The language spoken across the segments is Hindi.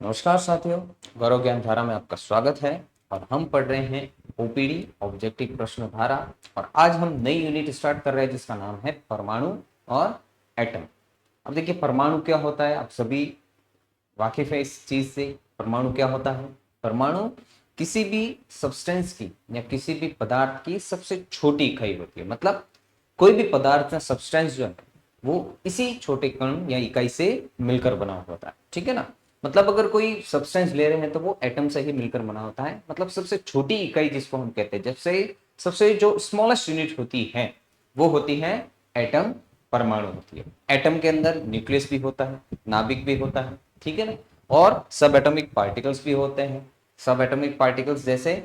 नमस्कार साथियों, गौरव ज्ञान धारा में आपका स्वागत है। और हम पढ़ रहे हैं ओपीडी ऑब्जेक्टिव प्रश्न धारा। और आज हम नई यूनिट स्टार्ट कर रहे हैं जिसका नाम है परमाणु और एटम। अब देखिए, परमाणु क्या होता है, आप सभी वाकिफ है इस चीज से। परमाणु क्या होता है? परमाणु किसी भी सब्सटेंस की या किसी भी पदार्थ की सबसे छोटी इकाई होती है। मतलब कोई भी पदार्थ या सब्सटेंस जो है वो इसी छोटे कण या इकाई से मिलकर बना होता है। ठीक है ना। मतलब अगर कोई सब्सटेंस ले रहे हैं तो वो एटम से ही मिलकर बना होता है। मतलब सबसे छोटी इकाई जिसको हम कहते हैं, जबसे सबसे जो स्मॉलेस्ट यूनिट होती है वो होती है एटम, परमाणु होती है। एटम के अंदर न्यूक्लियस भी होता है, नाभिक भी होता है, ठीक है ना। और सब एटॉमिक पार्टिकल्स भी होते हैं। सब एटॉमिक पार्टिकल्स जैसे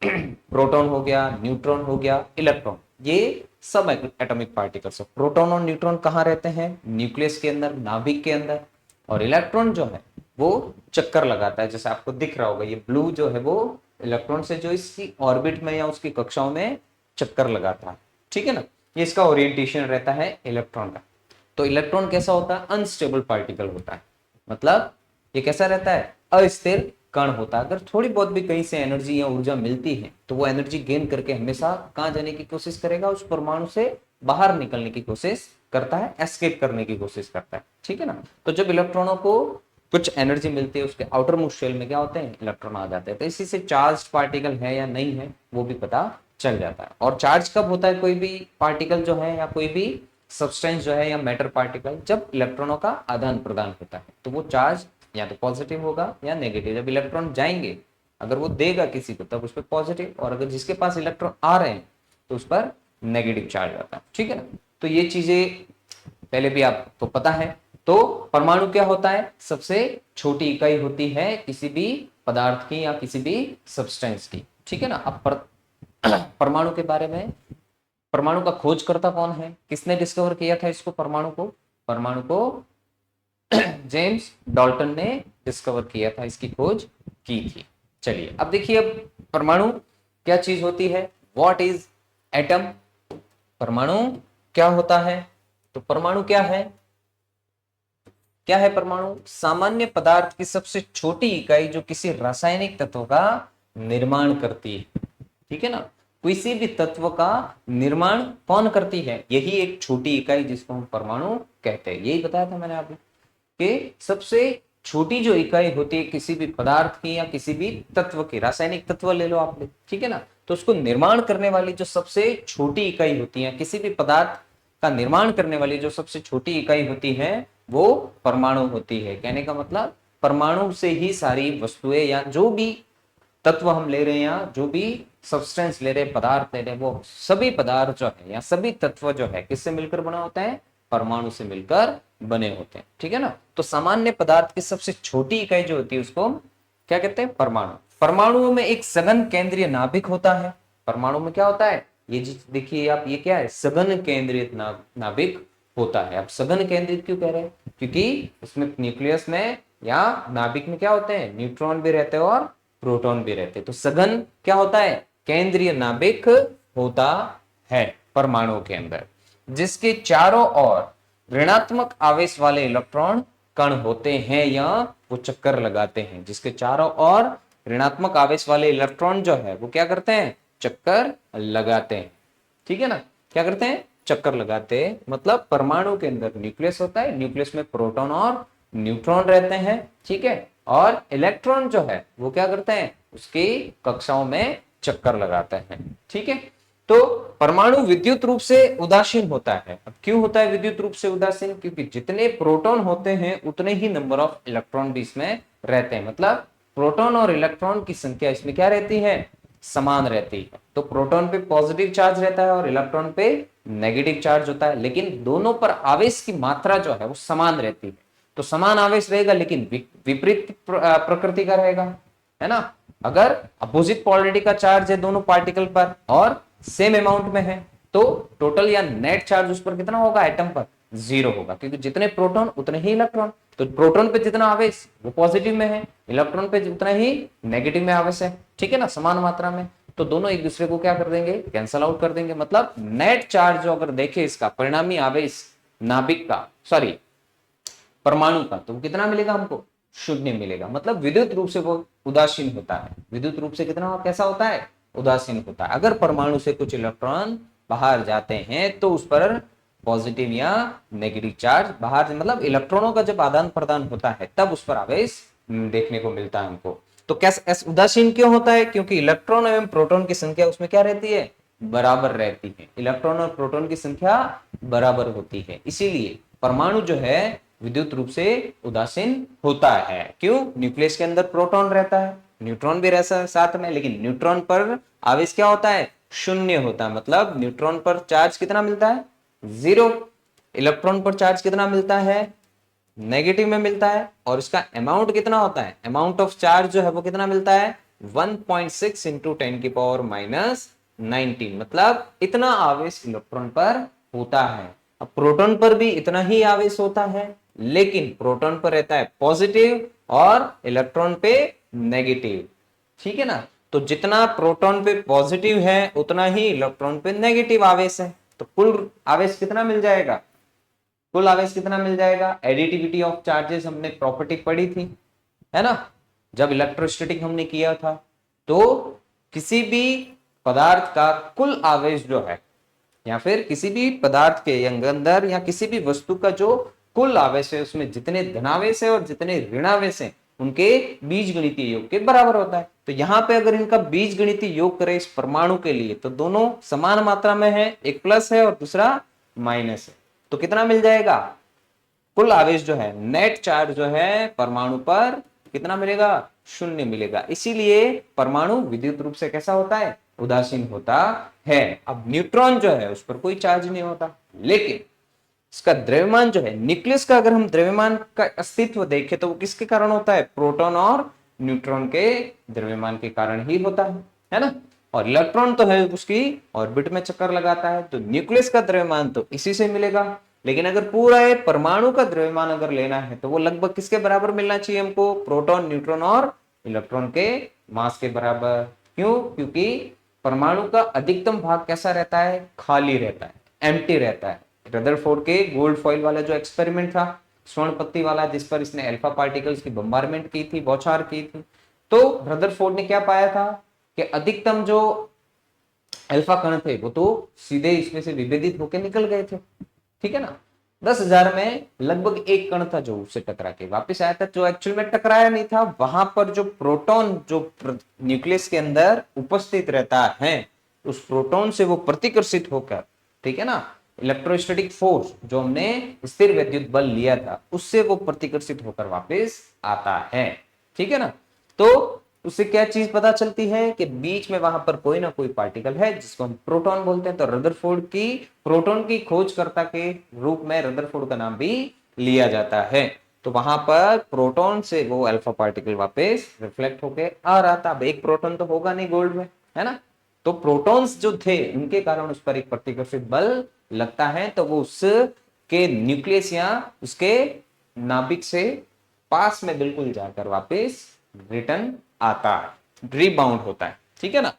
प्रोटॉन हो गया, न्यूट्रॉन हो गया, इलेक्ट्रॉन, ये सब एटॉमिक पार्टिकल्स है। प्रोटॉन और न्यूट्रॉन कहाँ रहते हैं? न्यूक्लियस के अंदर, नाभिक के अंदर। और इलेक्ट्रॉन जो है वो चक्कर लगाता है, जैसे आपको दिख रहा होगा ये ब्लू जो है वो इलेक्ट्रॉन से जो इसकी ऑर्बिट में या उसकी कक्षाओं में चक्कर लगाता है। ठीक है ना। ये इसका ओरिएंटेशन रहता है इलेक्ट्रॉन का। तो इलेक्ट्रॉन कैसा होता है? अनस्टेबल पार्टिकल होता है। मतलब ये कैसा रहता है? अस्थिर कण होता है। अगर थोड़ी बहुत भी कहीं से एनर्जी या ऊर्जा मिलती है तो वो एनर्जी गेन करके हमेशा कहाँ जाने की कोशिश करेगा? उस परमाणु से बाहर निकलने की कोशिश करता है, एस्केप करने की कोशिश करता है। ठीक है ना। तो जब इलेक्ट्रॉनों को कुछ एनर्जी मिलती है, उसके आउटर मोस्ट शेल में क्या होते हैं? इलेक्ट्रॉन आ जाते हैं। तो इसी से चार्ज पार्टिकल है या नहीं है वो भी पता चल जाता है। और चार्ज कब होता है कोई भी पार्टिकल जो है या कोई भी सब्सटेंस जो है या मैटर पार्टिकल? जब इलेक्ट्रॉनों का आदान प्रदान होता है तो वो चार्ज या तो पॉजिटिव होगा या नेगेटिव। जब इलेक्ट्रॉन जाएंगे, अगर वो देगा किसी को तब उस पर पॉजिटिव, और अगर जिसके पास इलेक्ट्रॉन आ रहे हैं तो उस पर नेगेटिव चार्ज आता है। ठीक है ना। तो ये चीजें पहले भी आपको पता है। तो परमाणु क्या होता है? सबसे छोटी इकाई होती है किसी भी पदार्थ की या किसी भी सब्सटेंस की। ठीक है ना। अब परमाणु के बारे में, परमाणु का खोजकर्ता कौन है? किसने डिस्कवर किया था इसको, परमाणु को? परमाणु को जेम्स डाल्टन ने डिस्कवर किया था, इसकी खोज की थी। चलिए अब देखिए, अब परमाणु क्या चीज होती है? What is atom? परमाणु क्या होता है? तो परमाणु क्या है? क्या है परमाणु? सामान्य पदार्थ की सबसे छोटी इकाई जो किसी रासायनिक तत्व का निर्माण करती है। ठीक है ना। किसी भी तत्व का निर्माण कौन करती है? यही एक छोटी इकाई जिसको हम परमाणु कहते हैं। यही बताया था मैंने आपको कि सबसे छोटी जो इकाई होती है किसी भी पदार्थ की या किसी भी तत्व की, रासायनिक तत्व ले लो आपने, ठीक है ना। तो उसको निर्माण करने वाली जो सबसे छोटी इकाई होती है, किसी भी पदार्थ का निर्माण करने वाली जो सबसे छोटी इकाई होती है वो परमाणु होती है। कहने का मतलब परमाणु से ही सारी वस्तुएं या जो भी तत्व हम ले रहे हैं या जो भी सब्सटेंस ले रहे हैं, पदार्थ ले रहे हैं, वो सभी पदार्थ जो है या सभी तत्व जो है किससे मिलकर बना होता है? परमाणु से मिलकर बने होते हैं। ठीक है ना। तो सामान्य पदार्थ की सबसे छोटी इकाई जो होती है उसको क्या कहते हैं? परमाणु। परमाणुओं में एक सघन केंद्रीय नाभिक होता है। परमाणु में क्या होता है? ये देखिए आप, ये क्या है? सघन केंद्रित नाभिक होता है। अब सघन केंद्रित क्यों कह रहे हैं? क्योंकि उसमें न्यूक्लियस में या नाभिक में क्या होते हैं? न्यूट्रॉन भी रहते हैं और प्रोटॉन भी रहते हैं। तो सघन क्या होता है? केंद्रीय नाभिक होता है परमाणु के अंदर, जिसके चारों ओर ऋणात्मक आवेश वाले इलेक्ट्रॉन कण होते हैं या वो चक्कर लगाते हैं। जिसके चारों ओर ऋणात्मक आवेश वाले इलेक्ट्रॉन जो है वो क्या करते हैं? चक्कर लगाते हैं। ठीक है ना। क्या करते हैं? चक्कर लगाते हैं। मतलब परमाणु के अंदर न्यूक्लियस होता है, न्यूक्लियस में प्रोटॉन और न्यूट्रॉन रहते हैं। ठीक है। और इलेक्ट्रॉन जो है वो क्या करते हैं? उसकी कक्षाओं में चक्कर लगाते हैं। ठीक है। तो परमाणु विद्युत रूप से उदासीन होता है। अब क्यों होता है विद्युत रूप से उदासीन? क्योंकि जितने प्रोटॉन होते हैं उतने ही नंबर ऑफ इलेक्ट्रॉन भी इसमें रहते हैं। मतलब प्रोटॉन और इलेक्ट्रॉन की संख्या इसमें क्या रहती है? समान रहती है। तो प्रोटॉन पे पॉजिटिव चार्ज रहता है और इलेक्ट्रॉन पे नेगेटिव चार्ज होता है, लेकिन दोनों पर आवेश की मात्रा जो है वो समान रहती है। तो समान आवेश रहेगा लेकिन विपरीत प्रकृति का रहेगा, है ना। अगर अपोजिट पोलैरिटी का चार्ज है दोनों पार्टिकल पर और सेम अमाउंट में है तो टोटल या नेट चार्ज उस पर कितना होगा? एटम पर 0 होगा, क्योंकि जितने प्रोटॉन उतने ही इलेक्ट्रॉन। तो प्रोटॉन पे जितना आवेश वो पॉजिटिव में है, इलेक्ट्रॉन पे उतना ही नेगेटिव में आवेश है। ठीक है ना, समान मात्रा में। तो दोनों एक दूसरे को क्या कर देंगे? कैंसल आउट कर देंगे। मतलब नेट चार्ज जो अगर देखे इसका परिणामी आवेश नाभिक का, सॉरी परमाणु का, तो कितना मिलेगा हमको? शून्य मिलेगा, मतलब विद्युत रूप से वो उदासीन होता है। विद्युत रूप से कितना कैसा होता है, उदासीन होता है। अगर परमाणु से कुछ इलेक्ट्रॉन बाहर जाते हैं तो उस पर पॉजिटिव या नेगेटिव चार्ज बाहर, मतलब इलेक्ट्रॉनों का जब आदान प्रदान होता है तब उस पर आवेश देखने को मिलता है हमको। तो कैसे उदासीन क्यों होता है, क्योंकि इलेक्ट्रॉन एवं प्रोटॉन की संख्या उसमें क्या रहती है, बराबर रहती है। इलेक्ट्रॉन और प्रोटॉन की संख्या बराबर होती है, इसीलिए परमाणु जो है विद्युत रूप से उदासीन होता है। क्यों, न्यूक्लियस के अंदर प्रोटॉन रहता है, न्यूट्रॉन भी रहता है साथ में, लेकिन न्यूट्रॉन पर आवेश क्या होता है, शून्य होता है। मतलब न्यूट्रॉन पर चार्ज कितना मिलता है, 0। इलेक्ट्रॉन पर चार्ज कितना मिलता है, नेगेटिव में मिलता है। और इसका अमाउंट कितना होता है, अमाउंट ऑफ चार्ज जो है वो कितना मिलता है, 1.6 इंटू 10⁻⁹ मतलब इतना आवेश इलेक्ट्रॉन पर होता है। अब प्रोटॉन पर भी इतना ही आवेश होता है, लेकिन प्रोटॉन पर रहता है पॉजिटिव और इलेक्ट्रॉन पे नेगेटिव। ठीक है ना, तो जितना प्रोटॉन पे पॉजिटिव है उतना ही इलेक्ट्रॉन पे नेगेटिव आवेश है। तो कुल आवेश कितना मिल जाएगा, कुल आवेश कितना मिल जाएगा। एडिटिविटी ऑफ चार्जेस हमने प्रॉपर्टी पढ़ी थी, है ना, जब इलेक्ट्रोस्टैटिक हमने किया था। तो किसी भी पदार्थ का कुल आवेश जो है, या फिर किसी भी पदार्थ के अंदर या किसी भी वस्तु का जो कुल आवेश है उसमें जितने धनावेश है और जितने ऋणावेश है उनके बीजगणितीय योग के बराबर होता है। तो यहाँ पे अगर इनका बीजगणितीय योग करें इस परमाणु के लिए तो दोनों समान मात्रा में है, एक प्लस है और दूसरा माइनस है। तो कितना मिल जाएगा, कुल आवेश जो है, नेट चार्ज जो है परमाणु पर कितना मिलेगा, शून्य मिलेगा। इसीलिए परमाणु विद्युत रूप से कैसा होता है, उदासीन होता है। अब न्यूट्रॉन जो है उस पर कोई चार्ज नहीं होता, लेकिन इसका द्रव्यमान जो है, न्यूक्लियस का अगर हम द्रव्यमान का अस्तित्व देखें तो वो किसके कारण होता है, प्रोटॉन और न्यूट्रॉन के द्रव्यमान के कारण ही होता है ना। और इलेक्ट्रॉन तो है उसकी ऑर्बिट में चक्कर लगाता है, तो न्यूक्लियस का द्रव्यमान तो इसी से मिलेगा। लेकिन अगर पूरा एक परमाणु का द्रव्यमान अगर लेना है तो वो लगभग किसके बराबर मिलना चाहिए हमको, प्रोटॉन, न्यूट्रॉन और इलेक्ट्रॉन के मास के बराबर। क्यों, क्योंकि परमाणु का अधिकतम भाग कैसा रहता है, खाली रहता है, एम्प्टी रहता है। रदरफोर्ड के गोल्ड फॉइल वाला जो एक्सपेरिमेंट था, स्वर्ण पत्ती वाला, जिस पर इसने अल्फा पार्टिकल्स की बम्बारमेंट की थी, बौछार की थी, तो रदरफोर्ड ने क्या पाया था कि अधिकतम जो अल्फा कण थे वो तो सीधे इसमें से विभेदित होकर निकल गए थे। ठीक है ना, 10,000 में लगभग एक कण था जो उससे टकरा के वापस आया था, जो एक्चुअल में टकराया नहीं था। वहां पर जो प्रोटॉन जो न्यूक्लियस के अंदर उपस्थित रहता है, उस प्रोटॉन से वो प्रतिकर्षित होकर, ठीक है ना, इलेक्ट्रोस्टैटिक फोर्स जो हमने स्थिर विद्युत बल लिया था उससे वो प्रतिकर्षित होकर वापस आता है। ठीक है ना, तो उससे क्या चीज पता चलती है कि बीच में वहां पर कोई ना कोई पार्टिकल है जिसको हम प्रोटॉन बोलते हैं। तो रदरफोर्ड की प्रोटॉन की खोजकर्ता के रूप में रदरफोर्ड का नाम भी लिया जाता है। तो वहां पर प्रोटॉन से वो अल्फा पार्टिकल वापस रिफ्लेक्ट होके आ रहा था। अब एक प्रोटॉन तो होगा नहीं गोल्ड में, है ना, तो प्रोटॉन्स जो थे उनके कारण उस पर एक प्रतिकर्षित बल लगता है, तो वो उसके न्यूक्लियस या उसके नाभिक से पास में बिल्कुल जाकर वापस रिटर्न आता है, रीबाउंड होता है। ठीक है ना,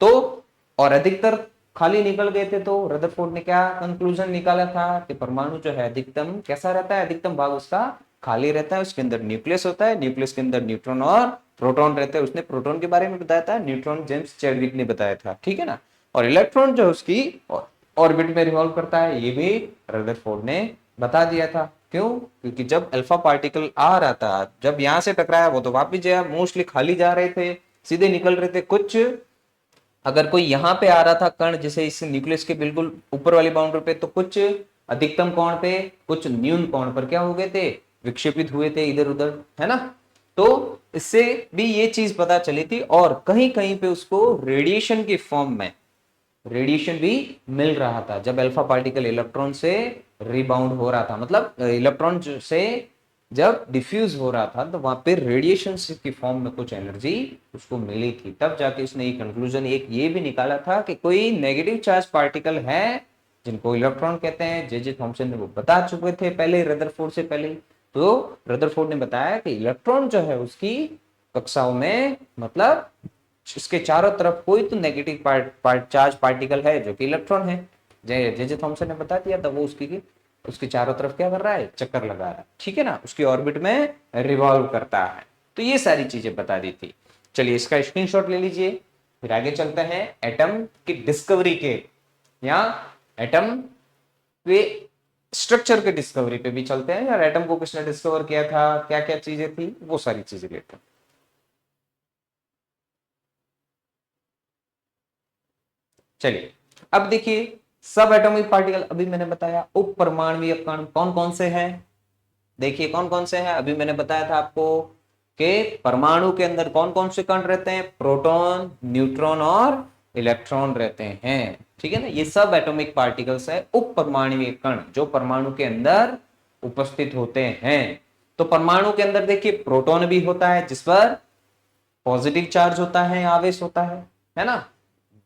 तो और अधिकतर खाली निकल गए थे, तो रदरफोर्ड ने क्या कंक्लूजन निकाला था कि परमाणु जो है अधिकतम कैसा रहता है, अधिकतम भाग उसका खाली रहता है, उसके अंदर न्यूक्लियस होता है, न्यूक्लियस के अंदर न्यूट्रॉन और प्रोटॉन रहते हैं। उसने प्रोटॉन के बारे में बताया था, न्यूट्रॉन जेम्स चैडविक ने बताया था। ठीक है ना, और इलेक्ट्रॉन जो उसकी ऑर्बिट में रिवॉल्व करता है, ये भी रदरफोर्ड ने बता दिया था। क्यों, क्योंकि जब अल्फा पार्टिकल आ रहा था, जब यहां से टकराया वो तो वापिस गया, मोस्टली खाली जा रहे थे, सीधे निकल रहे थे। कुछ अगर कोई यहाँ पे आ रहा था कण, जैसे इस न्यूक्लियस के बिल्कुल ऊपर वाली बाउंड्री पे, तो कुछ अधिकतम कोण पे, कुछ न्यून कोण पर क्या हो गए थे, विक्षेपित हुए थे इधर उधर, है ना। तो इससे भी ये चीज पता चली थी, और कहीं कहीं पे उसको रेडिएशन की फॉर्म में रेडिएशन भी मिल रहा था जब अल्फा पार्टिकल इलेक्ट्रॉन से रिबाउंड हो रहा था। मतलब इलेक्ट्रॉन से जब डिफ्यूज हो रहा था तो वहां पे रेडिएशन की फॉर्म में कुछ एनर्जी उसको मिली थी। तब जाके उसने ये कंक्लूजन एक ये भी निकाला था कि कोई नेगेटिव चार्ज पार्टिकल है जिनको इलेक्ट्रॉन कहते हैं। जे थॉमसन ने वो बता चुके थे पहले, रदरफोर्ड से पहले। तो रदरफोर्ड ने बताया कि इलेक्ट्रॉन जो है उसकी कक्षाओं में, मतलब इसके चारों तरफ कोई तो नेगेटिव चार्ज पार्टिकल है जो कि इलेक्ट्रॉन है। जे थॉमसन ने बता दिया था, वो उसकी उसके चारों तरफ क्या कर रहा है, चक्कर लगा रहा है, ठीक है ना, उसकी ऑर्बिट में रिवॉल्व करता है। तो ये सारी चीजें बता दी थी। चलिए इसका स्क्रीनशॉट ले लीजिए, फिर आगे चलते हैं एटम की डिस्कवरी के, या एटम के स्ट्रक्चर के डिस्कवरी पे भी चलते हैं, यार एटम को किसने डिस्कवर किया था, क्या क्या चीजें थी, वो सारी चीजें लेते हैं। चलिए अब देखिए, सब एटॉमिक पार्टिकल अभी मैंने बताया, उप परमाणु कण कौन कौन से हैं, देखिए कौन कौन से हैं। अभी मैंने बताया था आपको कि परमाणु के अंदर कौन कौन से कण रहते हैं, प्रोटॉन, न्यूट्रॉन और इलेक्ट्रॉन रहते हैं, ठीक है ना, ये सब एटॉमिक पार्टिकल्स है। उप परमाणु कण जो परमाणु के अंदर उपस्थित होते हैं। तो परमाणु के अंदर देखिए प्रोटॉन भी होता है जिस पर पॉजिटिव चार्ज होता है, आवेश होता है ना,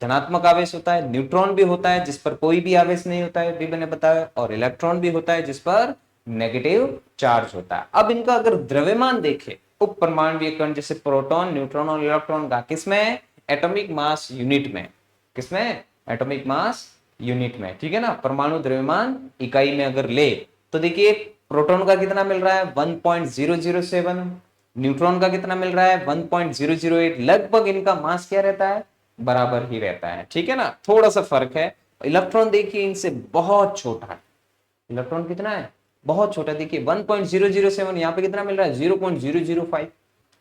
धनात्मक आवेश होता है। न्यूट्रॉन भी होता है जिस पर कोई भी आवेश नहीं होता है, भी मैंने बताया, और इलेक्ट्रॉन भी होता है जिस पर नेगेटिव चार्ज होता है। अब इनका अगर द्रव्यमान देखें, उप परमाणु कण जैसे प्रोटॉन, न्यूट्रॉन और इलेक्ट्रॉन का, किसमें, एटॉमिक मास यूनिट में, किसमें, एटॉमिक मास यूनिट में, ठीक है ना, परमाणु द्रव्यमान इकाई में अगर ले तो देखिए प्रोटॉन का कितना मिल रहा है 1.007, न्यूट्रॉन का कितना मिल रहा है 1.008, लगभग इनका मास क्या रहता है, बराबर ही रहता है, ठीक है ना, थोड़ा सा फर्क है। इलेक्ट्रॉन देखिए इनसे बहुत छोटा है, इलेक्ट्रॉन कितना है, बहुत छोटा, देखिए 1.007, यहाँ पे कितना मिल रहा है 0.005।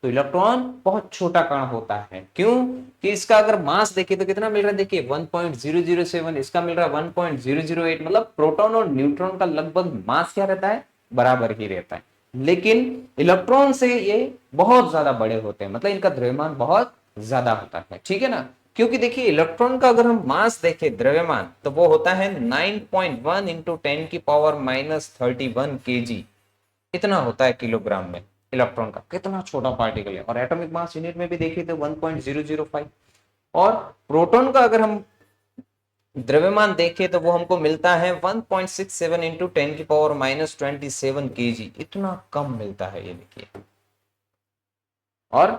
तो इलेक्ट्रॉन बहुत छोटा कण होता है, क्यों कि इसका अगर मास देखें तो कितना मिल रहा है, देखिए 1.007, इसका मिल रहा है 1.008, मतलब प्रोटॉन और न्यूट्रॉन का लगभग मास क्या रहता है, बराबर ही रहता है। लेकिन इलेक्ट्रॉन से ये बहुत ज्यादा बड़े होते हैं, मतलब इनका द्रव्यमान बहुत ज्यादा होता है, ठीक है ना, क्योंकि देखिए इलेक्ट्रॉन का अगर हम मास देखें, द्रव्यमान, तो वो होता है 9.1 इंटू 10 की पावर -31 kg, इतना होता है किलोग्राम में। इलेक्ट्रॉन का कितना छोटा पार्टिकल है, और एटॉमिक मास यूनिट में भी देखिए तो 1.005। और प्रोटॉन का अगर हम द्रव्यमान देखें तो वो हमको मिलता है 1.67 इंटू 10 की पावर -27 kg, इतना कम मिलता है ये देखिए। और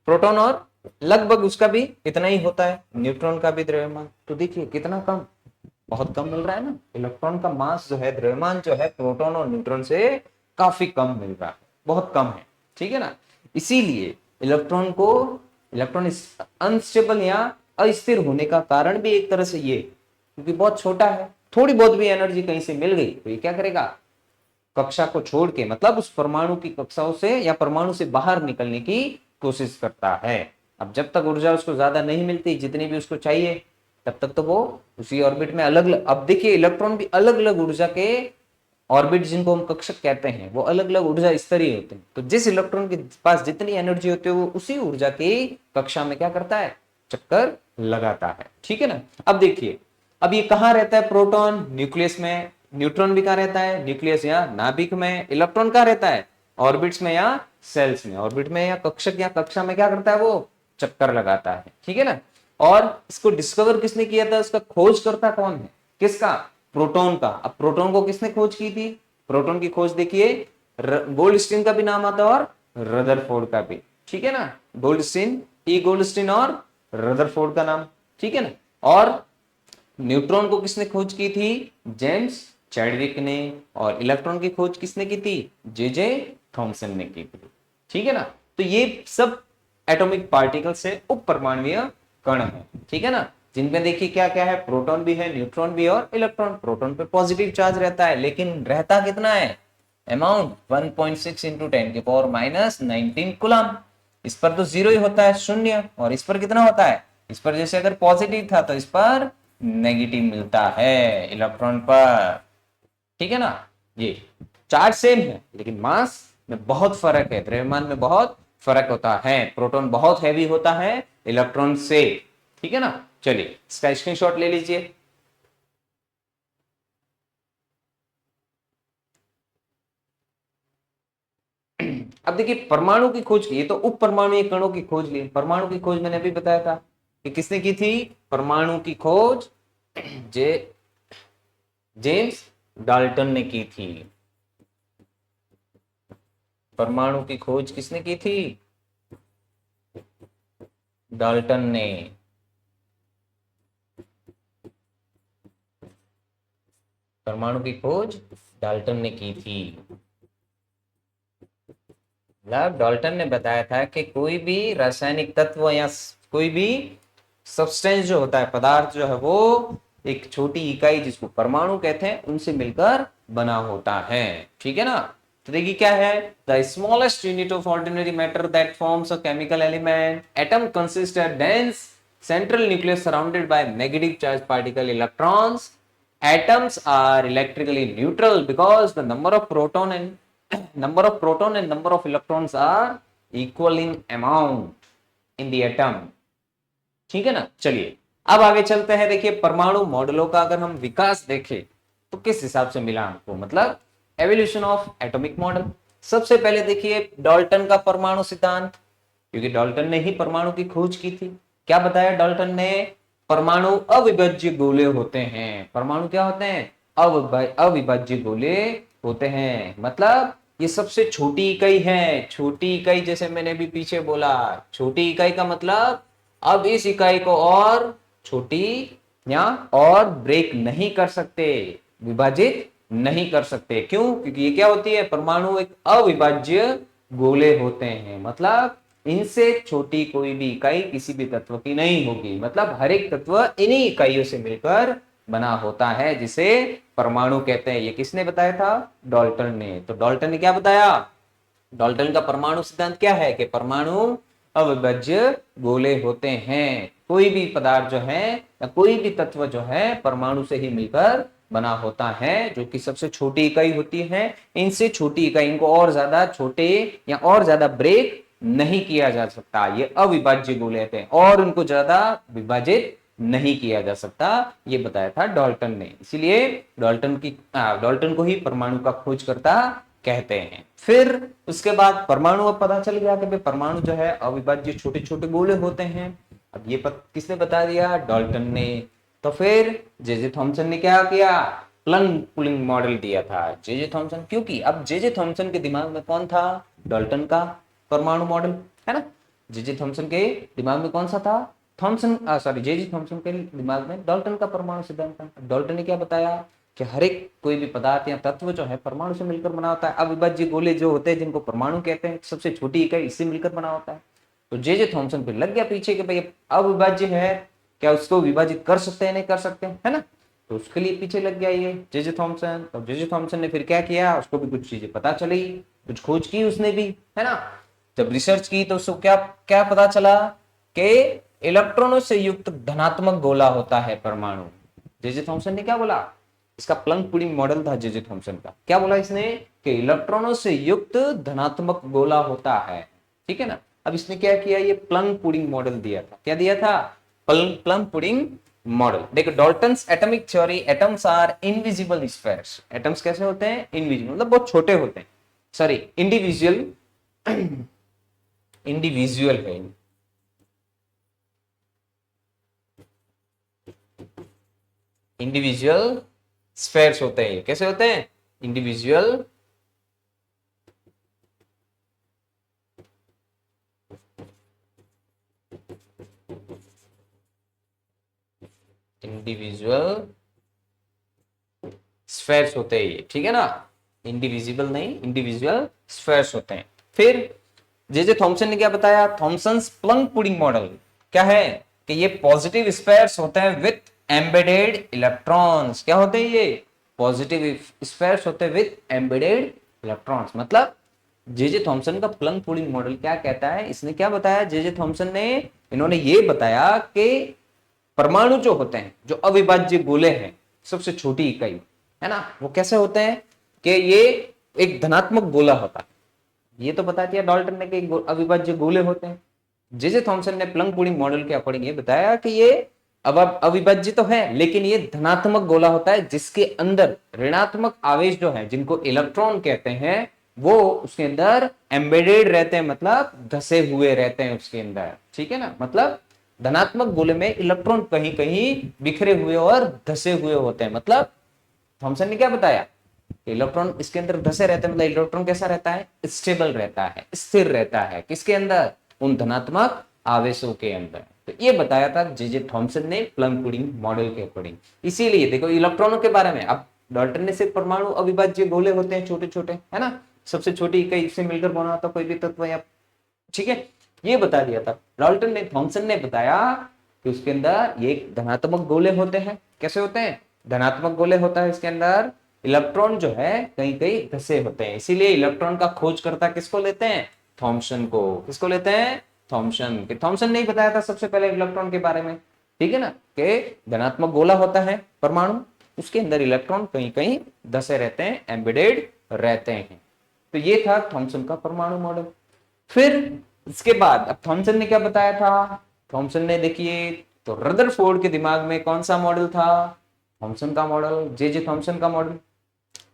प्रोटॉन और लगभग उसका भी इतना ही होता है, न्यूट्रॉन का भी द्रव्यमान, तो देखिए कितना कम, बहुत कम मिल रहा है ना। इलेक्ट्रॉन का मास जो है, द्रव्यमान जो है, प्रोटॉन और न्यूट्रॉन से काफी कम मिल रहा है, बहुत कम है, ठीक है ना। इसीलिए इलेक्ट्रॉन को, इलेक्ट्रॉन अनस्टेबल या अस्थिर होने का कारण भी एक तरह से ये, क्योंकि बहुत छोटा है, थोड़ी बहुत भी एनर्जी कहीं से मिल गई तो ये क्या करेगा, कक्षा को छोड़ के, मतलब उस परमाणु की कक्षाओं से या परमाणु से बाहर निकलने की कोशिश करता है। अब जब तक ऊर्जा उसको ज्यादा नहीं मिलती जितनी भी उसको चाहिए, तब तक तो वो उसी ऑर्बिट में अलग अलग, अब देखिए इलेक्ट्रॉन भी अलग अलग ऊर्जा के ऑर्बिट, जिनको हम कक्षक कहते हैं, वो अलग अलग ऊर्जा स्तरीय होते हैं। तो जिस इलेक्ट्रॉन के पास जितनी एनर्जी होती है वो उसी ऊर्जा की कक्षा में क्या करता है, चक्कर लगाता है, ठीक है ना। अब देखिए, अब ये कहाँ रहता है, प्रोटॉन न्यूक्लियस में, न्यूट्रॉन भी कहाँ रहता है, न्यूक्लियस या नाभिक में, इलेक्ट्रॉन कहाँ रहता है, ऑर्बिट्स में या सेल्स में, ऑर्बिट में या कक्षक या कक्षा में क्या करता है, वो चक्कर लगाता है, ठीक है ना। और इसको डिस्कवर किसने किया था, उसका खोज करता कौन है, किसका, प्रोटॉन का। अब प्रोटॉन को किसने खोज की थी, प्रोटॉन की खोज देखिए गोल्डस्टीन का भी नाम आता है और रदरफोर्ड का भी, ठीक है ना, गोल्डस्टीन, ई गोल्डस्टीन और रदरफोर्ड का नाम, ठीक है ना। और न्यूट्रॉन को किसने खोज की थी, जेम्स चैडविक ने, और इलेक्ट्रॉन की खोज किसने की थी, जे जे थॉमसन ने की थी, ठीक है ना। तो ये सब एटॉमिक पार्टिकल से उप परमाणुीय कण है, ठीक है ना, जिनमें देखिए क्या क्या है, प्रोटॉन भी है, न्यूट्रॉन भी और इलेक्ट्रॉन। प्रोटॉन पे पॉजिटिव चार्ज रहता है, लेकिन रहता कितना है, अमाउंट 1.6 इंटू 10 की पावर -19 कूलम। इस पर तो जीरो ही होता है, शून्य, और इस पर कितना होता है, इस पर जैसे अगर पॉजिटिव था तो इस पर नेगेटिव मिलता है इलेक्ट्रॉन पर, ठीक है ना। ये चार्ज सेम है लेकिन मास में बहुत फर्क है, द्रव्यमान में बहुत फर्क होता है, प्रोटॉन बहुत हैवी होता है इलेक्ट्रॉन से, ठीक है ना। चलिए इसका स्क्रीनशॉट ले लीजिए। अब देखिए परमाणु की खोज की, ये तो उप परमाणु कणों की खोज ली, परमाणु की खोज मैंने अभी बताया था कि किसने की थी, परमाणु की खोज जे जेम्स डाल्टन ने की थी। परमाणु की खोज किसने की थी, डाल्टन ने। परमाणु की खोज डाल्टन ने की थी। मतलब डाल्टन ने बताया था कि कोई भी रासायनिक तत्व या कोई भी सब्सटेंस जो होता है, पदार्थ जो है, वो एक छोटी इकाई जिसको परमाणु कहते हैं उनसे मिलकर बना होता है। ठीक है ना। तो देखिए क्या है, the smallest unit of ordinary matter that forms a chemical element, atom consist a dense central nucleus surrounded by negative charge particle electrons. Atoms are electrically neutral because the number of proton and number of electrons are equal in amount in the atom. ठीक है ना। चलिए अब आगे चलते हैं। देखिए परमाणु मॉडलों का अगर हम विकास देखें तो किस हिसाब से मिला हमको, मतलब एवोल्यूशन ऑफ एटॉमिक मॉडल। सबसे पहले देखिए डाल्टन का परमाणु सिद्धांत, क्योंकि डाल्टन ने ही परमाणु की खोज की थी। क्या बताया डाल्टन ने, परमाणु अविभाज्य गोले होते हैं। परमाणु क्या होते हैं, अविभाज्य गोले होते हैं। मतलब ये सबसे छोटी इकाई है। छोटी इकाई जैसे मैंने भी पीछे बोला, छोटी इकाई का मतलब अब इस इकाई को और छोटी या और ब्रेक नहीं कर सकते, विभाजित नहीं कर सकते। क्यों, क्योंकि ये क्या होती है, परमाणु एक अविभाज्य गोले होते हैं। मतलब इनसे छोटी कोई भी इकाई किसी भी तत्व की नहीं होगी। मतलब हर एक तत्व इन्हीं इकाइयों से मिलकर बना होता है, जिसे परमाणु कहते हैं। ये किसने बताया था, डाल्टन ने। तो डाल्टन ने क्या बताया, डाल्टन का परमाणु सिद्धांत क्या है कि परमाणु अविभाज्य गोले होते हैं। कोई भी पदार्थ जो है या कोई भी तत्व जो है परमाणु से ही मिलकर बना होता है, जो कि सबसे छोटी इकाई होती है। इनसे छोटी इकाई, इनको और ज्यादा छोटे या और ज्यादा ब्रेक नहीं किया जा सकता। ये अविभाज्य गोले होते हैं और उनको ज्यादा विभाजित नहीं किया जा सकता। ये बताया था डाल्टन ने। इसीलिए डाल्टन को ही परमाणु का खोजकर्ता कहते हैं। फिर उसके बाद परमाणु, अब पता चल गया कि भाई परमाणु जो है अविभाज्य छोटे छोटे गोले होते हैं। अब ये किसने बता दिया, डाल्टन ने। तो फिर जे थॉमसन ने क्या किया, प्लंग पुलिंग मॉडल दिया था जे थॉमसन। क्योंकि अब जे थॉमसन के दिमाग में कौन था, डाल्टन का परमाणु मॉडल, है ना। जे थॉमसन के दिमाग में कौन सा था, जे थॉमसन के दिमाग में डाल्टन का परमाणु सिद्धांत था। डाल्टन ने क्या बताया कि हर एक कोई भी पदार्थ या तत्व जो है परमाणु से मिलकर बना होता है। अविभाज्य गोले जो होते हैं जिनको परमाणु कहते हैं, सबसे छोटी इकाई इससे मिलकर बना होता है। तो जे थॉमसन पे लग गया पीछे कि भाई अविभाज्य है, क्या उसको विभाजित कर सकते हैं, नहीं कर सकते, है ना। तो उसके लिए पीछे लग गया ये जे थॉमसन। तो जे थॉमसन ने फिर क्या किया, उसको भी कुछ चीजें पता चली, कुछ खोज की उसने भी, है ना। जब रिसर्च की तो उसको क्या क्या पता चला कि इलेक्ट्रॉनों से युक्त धनात्मक गोला होता है परमाणु। जे थॉमसन ने क्या बोला, इसका प्लंग पुडिंग मॉडल था जे थॉमसन का। क्या बोला इसने कि इलेक्ट्रॉनों से युक्त धनात्मक गोला होता है। ठीक है ना। अब इसने क्या किया, ये प्लंग पुडिंग मॉडल दिया था। क्या दिया था, प्लंग पुडिंग मॉडल। देखो Dalton's atomic theory, atoms are invisible spheres. Atoms कैसे होते हैं, इनविजिबल, मतलब बहुत छोटे होते हैं। सॉरी, इंडिविजुअल, इंडिविजुअल है। इंडिविजुअल स्फेयर्स होते हैं। कैसे होते हैं, इंडिविजुअल इंडिविजुअल स्फेयर्स होते हैं ये, ठीक है ना। इंडिविजिबल नहीं, इंडिविजुअल स्फेयर्स होते हैं। फिर जे थॉमसन ने क्या बताया, थॉमसन्स प्लंग पुडिंग मॉडल क्या है कि ये पॉजिटिव स्फेयर्स होते हैं विथ एम्बेडेड इलेक्ट्रॉन्स। क्या होते हैं ये, पॉजिटिव स्फेयर्स होते हैं विथ एम्बेडेड इलेक्ट्रॉन्स। मतलब जे थॉमसन का प्लंग पुडिंग मॉडल क्या कहता है, इसने क्या बताया, जे थॉमसन ने, इन्होंने ये बताया कि परमाणु जो होते हैं, जो अविभाज्य गोले हैं, सबसे छोटी इकाई, है ना, वो कैसे होते हैं कि ये एक धनात्मक गोला होता है। ये तो बता दिया डाल्टन ने कि अविभाज्य गोले होते हैं। जे थॉमसन ने प्लंग पुडिंग मॉडल के अकॉर्डिंग ये बताया कि ये अब अविभाज्य तो है, लेकिन ये धनात्मक गोला होता है जिसके अंदर ऋणात्मक आवेश जो है, जिनको इलेक्ट्रॉन कहते हैं, वो उसके अंदर एम्बेडेड रहते हैं, मतलब धसे हुए रहते हैं उसके अंदर। ठीक है ना। मतलब धनात्मक गोले में इलेक्ट्रॉन कहीं कहीं बिखरे हुए और धसे हुए होते हैं। मतलब थॉमसन ने क्या बताया, इलेक्ट्रॉन इसके अंदर धसे रहते हैं। मतलब इलेक्ट्रॉन कैसा रहता है, स्टेबल रहता है, स्थिर रहता है। किसके अंदर, उन धनात्मक आवेशों के अंदर। तो ये बताया था जे थॉमसन ने प्लंग पुडिंग मॉडल के अकॉर्डिंग। इसीलिए देखो इलेक्ट्रॉनों के बारे में, अब डाल्टन ने सिर्फ परमाणु अविभाज्य गोले होते हैं छोटे छोटे, है ना, सबसे छोटी इकाई से मिलकर बना होता कोई भी तत्व या, ठीक है, ये बता दिया था। डाल्टन ने, थॉमसन ने बताया कि उसके अंदर ये धनात्मक गोले होते हैं। कैसे होते हैं? धनात्मक गोले होता है इसके अंदर। इलेक्ट्रॉन जो है कहीं कहीं धसे होते हैं, इसीलिए इलेक्ट्रॉन का खोजकर्ता किसको लेते हैं? थॉमसन को। किसको लेते हैं? थॉमसन। थॉमसन ने ही बताया था सबसे पहले इलेक्ट्रॉन के बारे में, ठीक है ना, कि धनात्मक गोला होता है परमाणु, उसके अंदर इलेक्ट्रॉन कहीं कहीं धसे रहते हैं, एम्बेडेड रहते हैं। तो ये था थॉमसन का परमाणु मॉडल। फिर इसके बाद अब थॉमसन ने क्या बताया था? थॉमसन ने, देखिए, तो रदरफोर्ड के दिमाग में कौन सा मॉडल था? थॉमसन का मॉडल, जे थॉमसन का मॉडल,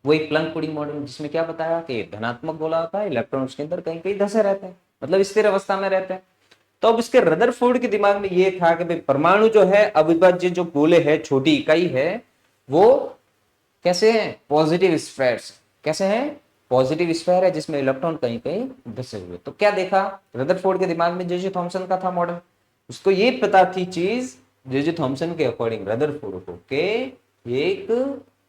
वही प्लंक पुडिंग मॉडल, जिसमें क्या बताया कि धनात्मक गोला होता है, इलेक्ट्रॉन उसके अंदर कहीं कहीं धसे रहते हैं, मतलब स्थिर अवस्था में रहते हैं। तो अब इसके रदरफोर्ड के दिमाग में ये था कि भाई परमाणु जो है, अविभाज्य जो गोले है, छोटी इकाई है, वो कैसे हैं? Positive spheres. कैसे हैं? पॉजिटिव स्फेयर है जिसमें इलेक्ट्रॉन कहीं कहीं धसे हुए। तो क्या देखा रदरफोर्ड के दिमाग में? जे थॉमसन का था मॉडल, उसको ये पता थी चीज जे थॉमसन के अकॉर्डिंग रदरफोर्ड को, कि एक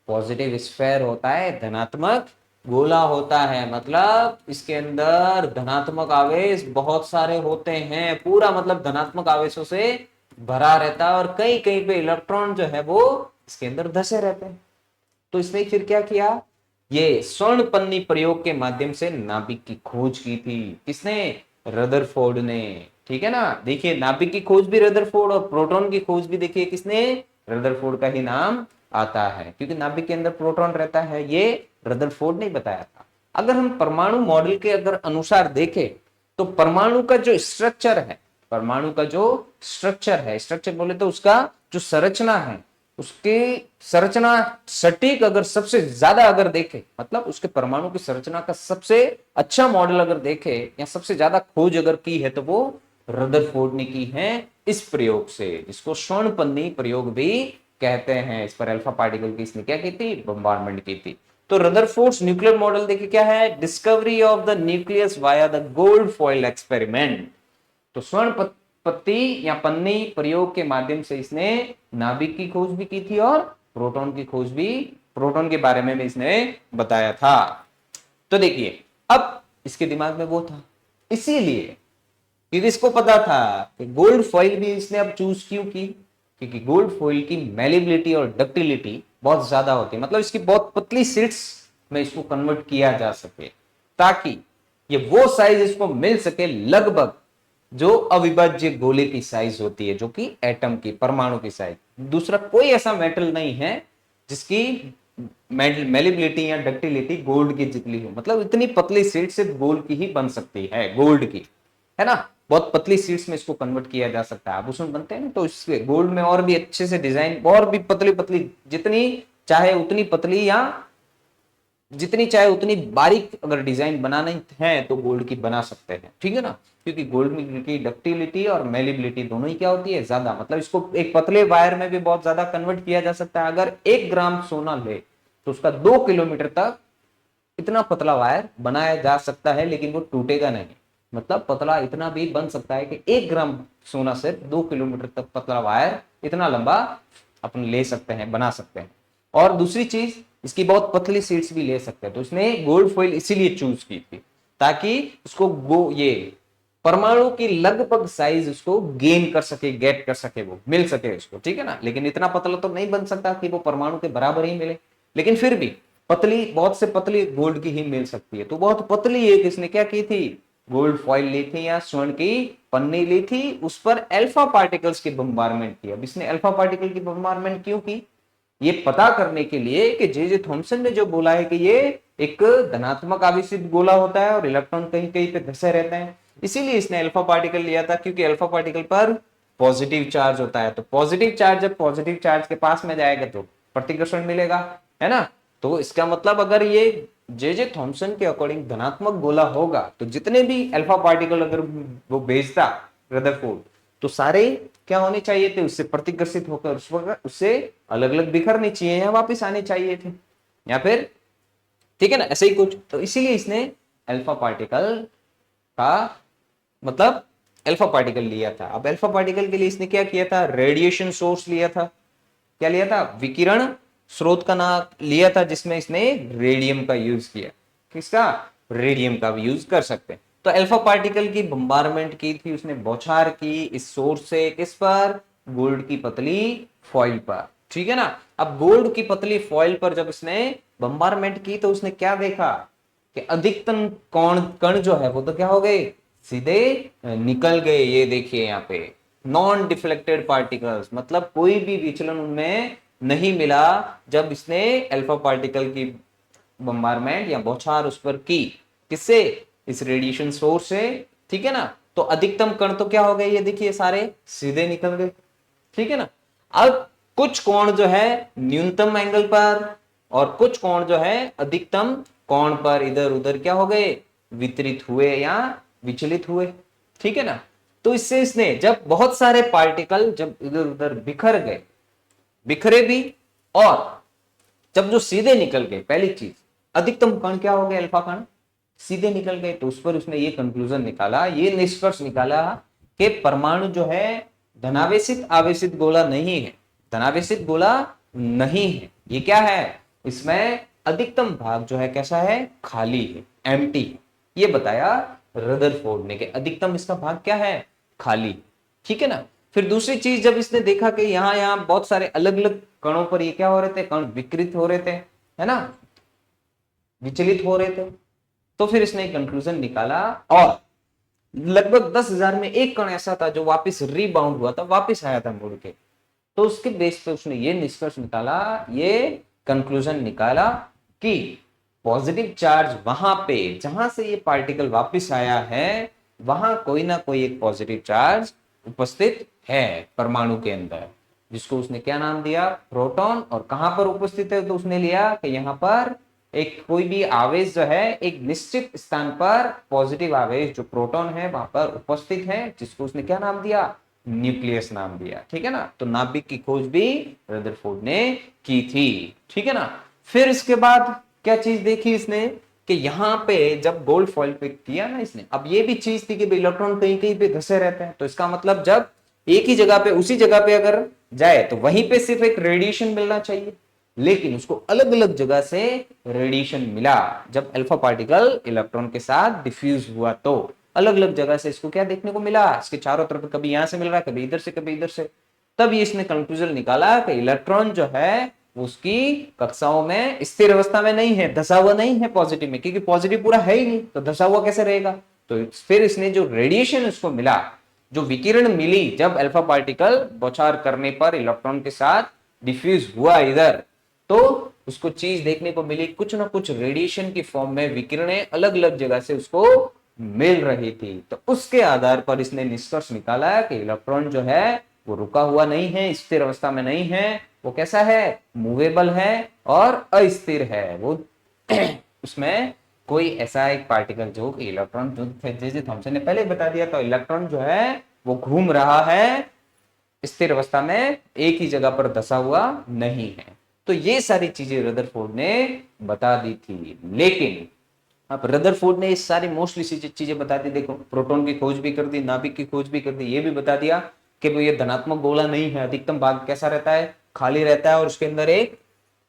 पॉजिटिव स्फेयर होता है, धनात्मक गोला होता है, मतलब इसके अंदर धनात्मक आवेश बहुत सारे होते हैं, पूरा मतलब धनात्मक आवेशों से भरा रहता है, और कहीं कहीं पे इलेक्ट्रॉन जो है वो इसके अंदर धसे रहते हैं। तो इसने फिर क्या किया? ये स्वर्ण पन्नी प्रयोग के माध्यम से नाभिक की खोज की थी। किसने? रदरफोर्ड ने, ठीक है ना। देखिए, नाभिक की खोज भी रदरफोर्ड और प्रोटॉन की खोज भी देखिए किसने? रदरफोर्ड का ही नाम आता है, क्योंकि नाभिक के अंदर प्रोटॉन रहता है, ये रदरफोर्ड ने बताया था। अगर हम परमाणु मॉडल के अगर अनुसार देखें तो परमाणु का जो स्ट्रक्चर है, परमाणु का जो स्ट्रक्चर है, स्ट्रक्चर बोले तो उसका जो संरचना है, उसकी संरचना सटीक अगर सबसे ज्यादा अगर देखे, मतलब उसके परमाणु की संरचना का सबसे अच्छा मॉडल अगर देखे या सबसे ज्यादा खोज अगर की है, तो वो रदरफोर्ड ने की है इस प्रयोग से, जिसको स्वर्ण पन्नी प्रयोग भी कहते हैं। इस पर अल्फा पार्टिकल की इसने क्या की थी? बम्बारमेंट की थी। तो रदरफोर्ड्स न्यूक्लियर मॉडल देखिए क्या है? Discovery of the nucleus via the gold foil experiment. तो स्वर्ण पत्ती या पन्नी प्रयोग के माध्यम से इसने नाभिक की खोज भी की थी और प्रोटॉन की खोज भी, प्रोटॉन के बारे में भी इसने बताया था। तो देखिए, अब इसके दिमाग में वो था, इसीलिए क्योंकि इसको पता था कि गोल्ड फॉइल भी इसने अब चूज क्यों की, क्योंकि गोल्ड फॉइल की मेलिबिलिटी और डक्टिलिटी बहुत ज्यादा होती है, मतलब इसकी बहुत पतली शीट्स में इसको कन्वर्ट किया जा सके, ताकि ये वो साइज इसको मिल सके लगभग जो अविभाज्य गोले की साइज होती है, जो कि एटम की, परमाणु की साइज। दूसरा कोई ऐसा मेटल नहीं है जिसकी मेलिबिलिटी या डक्टिलिटी गोल्ड की जितनी हो, मतलब इतनी पतली शीट से गोल्ड की ही बन सकती है, गोल्ड की, है ना। बहुत पतली शीट्स में इसको कन्वर्ट किया जा सकता है, आभूषण बनते हैं ना, तो इससे गोल्ड में और भी अच्छे से डिजाइन, और भी पतली पतली, जितनी चाहे उतनी पतली या जितनी चाहे उतनी बारीक अगर डिजाइन बनानी है तो गोल्ड की बना सकते हैं, ठीक है ना, क्योंकि गोल्ड की डक्टिलिटी और मेलिबिलिटी दोनों ही क्या होती है? ज्यादा, मतलब इसको एक पतले वायर में भी बहुत ज्यादा कन्वर्ट किया जा सकता है। अगर 1 ग्राम सोना ले तो उसका 2 किलोमीटर तक इतना पतला वायर बनाया जा सकता है, लेकिन वो टूटेगा नहीं, मतलब पतला इतना भी बन सकता है कि 1 ग्राम सोना से 2 किलोमीटर तक पतला वायर इतना लंबा अपन ले सकते हैं, बना सकते हैं। और दूसरी चीज, इसकी बहुत पतली शीट्स भी ले सकते हैं। तो इसने गोल्ड फॉइल इसीलिए चूज की थी ताकि उसको ये परमाणु की लगभग साइज उसको गेन कर सके, गेट कर सके, वो मिल सके उसको, ठीक है ना। लेकिन इतना पतला तो नहीं बन सकता कि वो परमाणु के बराबर ही मिले, लेकिन फिर भी पतली, बहुत से पतली गोल्ड की ही मिल सकती है। तो बहुत पतली एक इसने क्या की थी? गोल्ड फॉइल ली थी या स्वर्ण की पन्नी ली थी, उस पर अल्फा पार्टिकल्स की बम्बारमेंट की। अब इसने अल्फा पार्टिकल की बम्बारमेंट क्यों की? ये पता करने के लिए कि जे थॉमसन ने जो बोला है कि ये एक धनात्मक आवेशित गोला होता है और इलेक्ट्रॉन कहीं कहीं पे धसे रहते हैं, इसीलिए इसने अल्फा पार्टिकल लिया था, क्योंकि अल्फा पार्टिकल पर पॉजिटिव चार्ज होता है। तो पॉजिटिव चार्ज जब पॉजिटिव चार्ज के पास में जाएगा तो प्रतिकर्षण मिलेगा, है ना। तो इसका मतलब अगर ये जे थॉमसन के अकॉर्डिंग धनात्मक गोला होगा तो जितने भी अल्फा पार्टिकल अगर वो भेजता रदरफोर्ड, तो सारे क्या होने चाहिए थे? उससे प्रतिकर्षित होकर उस वक्त उससे अलग अलग बिखरनी चाहिए या वापस आने चाहिए थे, या फिर, ठीक है ना, ऐसे ही कुछ। तो इसीलिए इसने अल्फा पार्टिकल का मतलब अल्फा पार्टिकल लिया था। अब अल्फा पार्टिकल के लिए इसने क्या किया था? रेडिएशन सोर्स लिया था। क्या लिया था? विकिरण स्रोत का नाम लिया था जिसमें इसने रेडियम का यूज किया। किसका? रेडियम का भी यूज कर सकते हैं। तो अल्फा पार्टिकल की बम्बारमेंट की थी उसने, बौछार की इस सोर्स से, किस पर? गोल्ड की पतली फॉइल पर, ठीक है ना। अब गोल्ड की पतली फॉइल पर जब इसने बम्बारमेंट की तो उसने क्या देखा कि अधिकतम कण कण जो है वो तो क्या हो गए? सीधे निकल गए। ये देखिए यहाँ पे नॉन डिफ्लेक्टेड पार्टिकल्स, मतलब कोई भी विचलन उनमें नहीं मिला जब इसने अल्फा पार्टिकल की बम्बारमेंट या बौछार उस पर की। किससे? इस रेडिएशन सोर्स से, ठीक है ना। तो अधिकतम कण तो क्या हो गए? ये देखिए सारे सीधे निकल गए, ठीक है ना। अब कुछ कोण जो है न्यूनतम एंगल पर और कुछ कोण जो है अधिकतम कोण पर इधर उधर क्या हो गए? वितरित हुए या विचलित हुए, ठीक है ना। तो इससे इसने जब बहुत सारे पार्टिकल जब इधर उधर बिखर गए, बिखरे भी, और जब जो सीधे निकल गए, पहली चीज अधिकतम कण क्या हो गए? अल्फा कण सीधे निकल गए। तो उस पर उसने ये कंक्लूजन निकाला, ये निष्कर्ष निकाला कि परमाणु जो है धनावेशित आवेशित गोला नहीं है, धनावेशित गोला नहीं है। ये क्या है? इसमें अधिकतम भाग जो है कैसा है? खाली है, एम्प्टी है। ये बताया रदरफोर्ड ने कि अधिकतम इसका भाग क्या है? खाली, ठीक है ना। फिर दूसरी चीज जब इसने देखा कि यहाँ यहाँ बहुत सारे अलग अलग कणों पर ये क्या हो रहे थे? कण विकृत हो रहे थे, है ना, विचलित हो रहे थे। तो फिर इसने एक कंक्लूजन निकाला और लगभग 10,000 में एक कण ऐसा था जो वापस रीबाउंड हुआ था, वापस आया था मुड़ के। तो उसके बेस पे उसने ये निष्कर्ष निकाला, ये कंक्लूजन निकाला कि पॉजिटिव चार्ज वहां पे जहां से ये पार्टिकल वापस आया है वहां कोई ना कोई एक पॉजिटिव चार्ज उपस्थित है परमाणु के अंदर, जिसको उसने क्या नाम दिया? प्रोटॉन। और कहां पर उपस्थित है? तो उसने लिया कि यहां पर एक कोई भी आवेश जो है एक निश्चित स्थान पर पॉजिटिव आवेश जो प्रोटॉन है वहां पर उपस्थित है, जिसको उसने क्या नाम दिया? न्यूक्लियस नाम दिया, ठीक है ना। तो नाभिक की खोज भी रदरफोर्ड ने की थी, ठीक है ना। फिर इसके बाद क्या चीज देखी इसने कि यहाँ पे जब गोल्ड फॉइल पे किया ना इसने, अब ये भी चीज थी कि इलेक्ट्रॉन कहीं कहीं पे धसे रहते हैं, तो इसका मतलब जब एक ही जगह पे उसी जगह पे अगर जाए तो वहीं पे सिर्फ एक रेडिएशन मिलना चाहिए, लेकिन उसको अलग अलग जगह से रेडिएशन मिला। जब अल्फा पार्टिकल इलेक्ट्रॉन के साथ डिफ्यूज हुआ तो अलग अलग जगह से इसको क्या देखने को मिला? इसके चारों तरफ कभी यहां से मिल रहा है, कभी इधर से, कभी इधर से। तब ये इसने कंक्लूजन निकाला कि इलेक्ट्रॉन जो है उसकी कक्षाओं में स्थिर अवस्था में नहीं है, धसा हुआ नहीं है पॉजिटिव में, क्योंकि पॉजिटिव पूरा है ही नहीं, तो धसा हुआ कैसे रहेगा? तो फिर इसने जो रेडिएशन उसको मिला, जो विकिरण मिली जब अल्फा पार्टिकल बौछार करने पर इलेक्ट्रॉन के साथ डिफ्यूज हुआ इधर, तो उसको चीज देखने को मिली, कुछ ना कुछ रेडिएशन की फॉर्म में विकिरणें अलग अलग जगह से उसको मिल रही थी। तो उसके आधार पर इसने निष्कर्ष निकाला कि इलेक्ट्रॉन जो है वो रुका हुआ नहीं है, स्थिर अवस्था में नहीं है, वो कैसा है? मूवेबल है और अस्थिर है। वो उसमें कोई ऐसा एक पार्टिकल जो इलेक्ट्रॉन, जो जैसे थॉमसन ने पहले बता दिया, तो इलेक्ट्रॉन जो है वो घूम रहा है स्थिर अवस्था में, एक ही जगह पर धसा हुआ नहीं है। तो ये सारी चीजें रदरफोर्ड ने बता दी थी। लेकिन अब रदरफोर्ड ने ये सारी मोस्टली चीजें बता दी, देखो प्रोटॉन की खोज भी कर दी, नाभिक की खोज भी कर दी, ये भी बता दिया कि ये धनात्मक गोला नहीं है, अधिकतम भाग कैसा रहता है? खाली रहता है, और उसके अंदर एक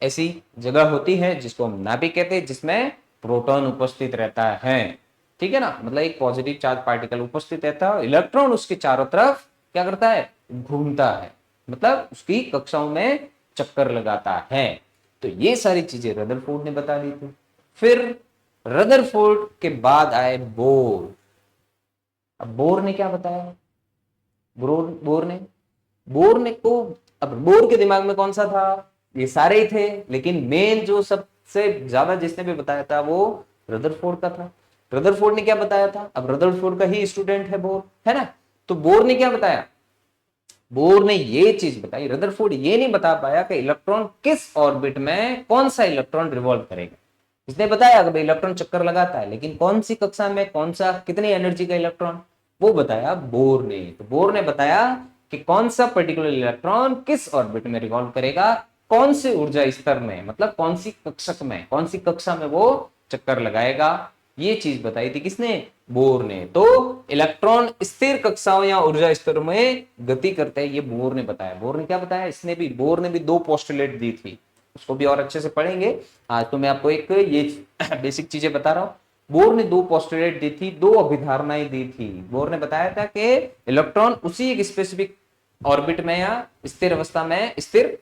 ऐसी जगह होती है जिसको हम नाभिक कहते हैं, जिसमें प्रोटॉन उपस्थित रहता है, ठीक है ना। मतलब एक पॉजिटिव चार्ज पार्टिकल उपस्थित रहता है, इलेक्ट्रॉन उसके चारों तरफ क्या करता है? घूमता है, मतलब उसकी कक्षाओं में चक्कर लगाता है। तो ये सारी चीजें रदरफोर्ड ने बता दी थी। फिर रदरफोर्ड के बाद आए बोर। अब बोर ने क्या बताया? बोर ने को, अब बोर के दिमाग में कौन सा था? ये सारे ही थे, लेकिन मेन जो सबसे ज्यादा जिसने भी बताया था वो रदरफोर्ड का था। रदरफोर्ड ने क्या बताया था? अब रदरफोर्ड का ही स्टूडेंट है बोर, है ना। तो बोर ने क्या बताया? बोर ने ये चीज बताई, रदरफोर्ड ये नहीं बता पाया कि इलेक्ट्रॉन किस ऑर्बिट में कौन सा इलेक्ट्रॉन रिवॉल्व करेगा। इसने बताया कि भाई इलेक्ट्रॉन चक्कर लगाता है, लेकिन कौन सी कक्षा में कौन सा कितनी एनर्जी का इलेक्ट्रॉन, वो बताया बोर ने। तो बोर ने बताया कि कौन सा पर्टिकुलर इलेक्ट्रॉन किस ऑर्बिट में रिवॉल्व करेगा, कौन से ऊर्जा स्तर में, मतलब कौन सी कक्षक में, कौन सी कक्षा में वो चक्कर लगाएगा। ये चीज बताई थी किसने? बोर ने। तो इलेक्ट्रॉन स्थिर कक्षाओं या ऊर्जा स्तरों में गति करते हैं, ये बोर ने बताया। बोर ने क्या बताया? बोर ने भी दो पोस्टुलेट दी थी। उसको भी और अच्छे से पढ़ेंगे। आज तो मैं आपको एक ये बेसिक चीजें बता रहा हूँ। बोर ने दो पोस्टुलेट दी थी, दो अभिधारणाएं दी थी। बोर ने बताया था कि इलेक्ट्रॉन उसी एक स्पेसिफिक ऑर्बिट में या स्थिर अवस्था में, स्थिर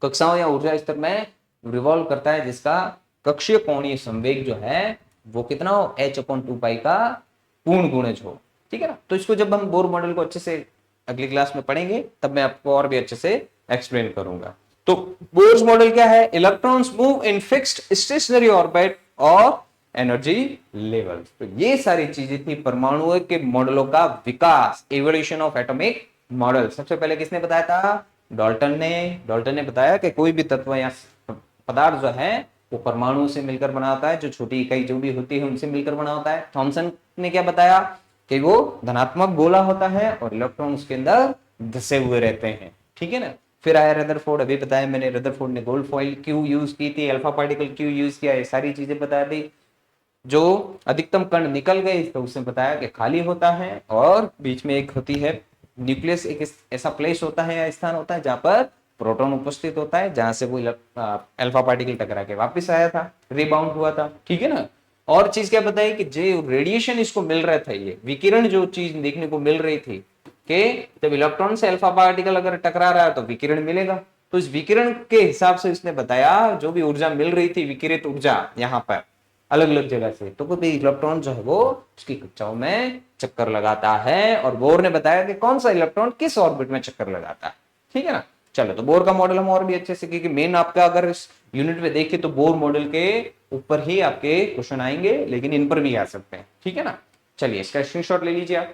कक्षाओं या ऊर्जा स्तर में रिवॉल्व करता है, जिसका कक्षीय कोणीय संवेग जो है वो कितना हो, h/2 का पूर्ण गुणज हो। ठीक है ना। तो इसको जब हम बोर मॉडल को अच्छे से अगली क्लास में पढ़ेंगे तब मैं आपको और भी अच्छे से एक्सप्लेन करूंगा। तो बोर्स मॉडल क्या है, electrons move in fixed stationery orbit और एनर्जी लेवल। तो ये सारी चीजें थी परमाणुओं के मॉडलों का विकास, एवोल्यूशन ऑफ एटॉमिक मॉडल। सबसे पहले किसने बताया था, डाल्टन ने बताया कि कोई भी तत्व या पदार्थ जो है वो परमाणु से मिलकर बना होता है, जो छोटी इकाई जो भी होती है उनसे मिलकर बना होता है। थॉमसन ने क्या बताया कि वो धनात्मक गोला होता है और इलेक्ट्रॉन उसके अंदर धसे हुए रहते हैं। ठीक है ना। फिर आया रदरफोर्ड, अभी बताया मैंने, रदरफोर्ड ने गोल्ड फॉइल क्यों यूज की थी, अल्फा पार्टिकल क्यों यूज किया, ये सारी चीजें बता दी। जो अधिकतम कण निकल गए तो उसने बताया कि खाली होता है और बीच में एक होती है न्यूक्लियस, एक ऐसा प्लेस होता है या स्थान होता है जहां पर प्रोटॉन उपस्थित होता है, जहां से वो अल्फा पार्टिकल टकरा के वापस आया था, रिबाउंड हुआ था। ठीक है ना। और चीज क्या बताई कि जो रेडिएशन इसको मिल रहा था, ये विकिरण जो चीज देखने को मिल रही थी कि जब इलेक्ट्रॉन से अल्फा पार्टिकल अगर टकरा रहा है तो विकिरण मिलेगा। तो इस विकिरण के हिसाब से इसने बताया जो भी ऊर्जा मिल रही थी, विकिरित ऊर्जा यहाँ पर अलग अलग जगह से, तो कोई इलेक्ट्रॉन जो है वो उसकी कक्षाओं में चक्कर लगाता है। और बोर ने बताया कि कौन सा इलेक्ट्रॉन किस ऑर्बिट में चक्कर लगाता है। ठीक है ना। चलो, तो बोर का मॉडल हम और भी अच्छे से, क्योंकि मेन आपका अगर इस यूनिट में देखें तो बोर मॉडल के ऊपर ही आपके क्वेश्चन आएंगे, लेकिन इन पर भी आ सकते हैं। ठीक है ना। चलिए, इसका स्क्रीनशॉट ले लीजिए आप।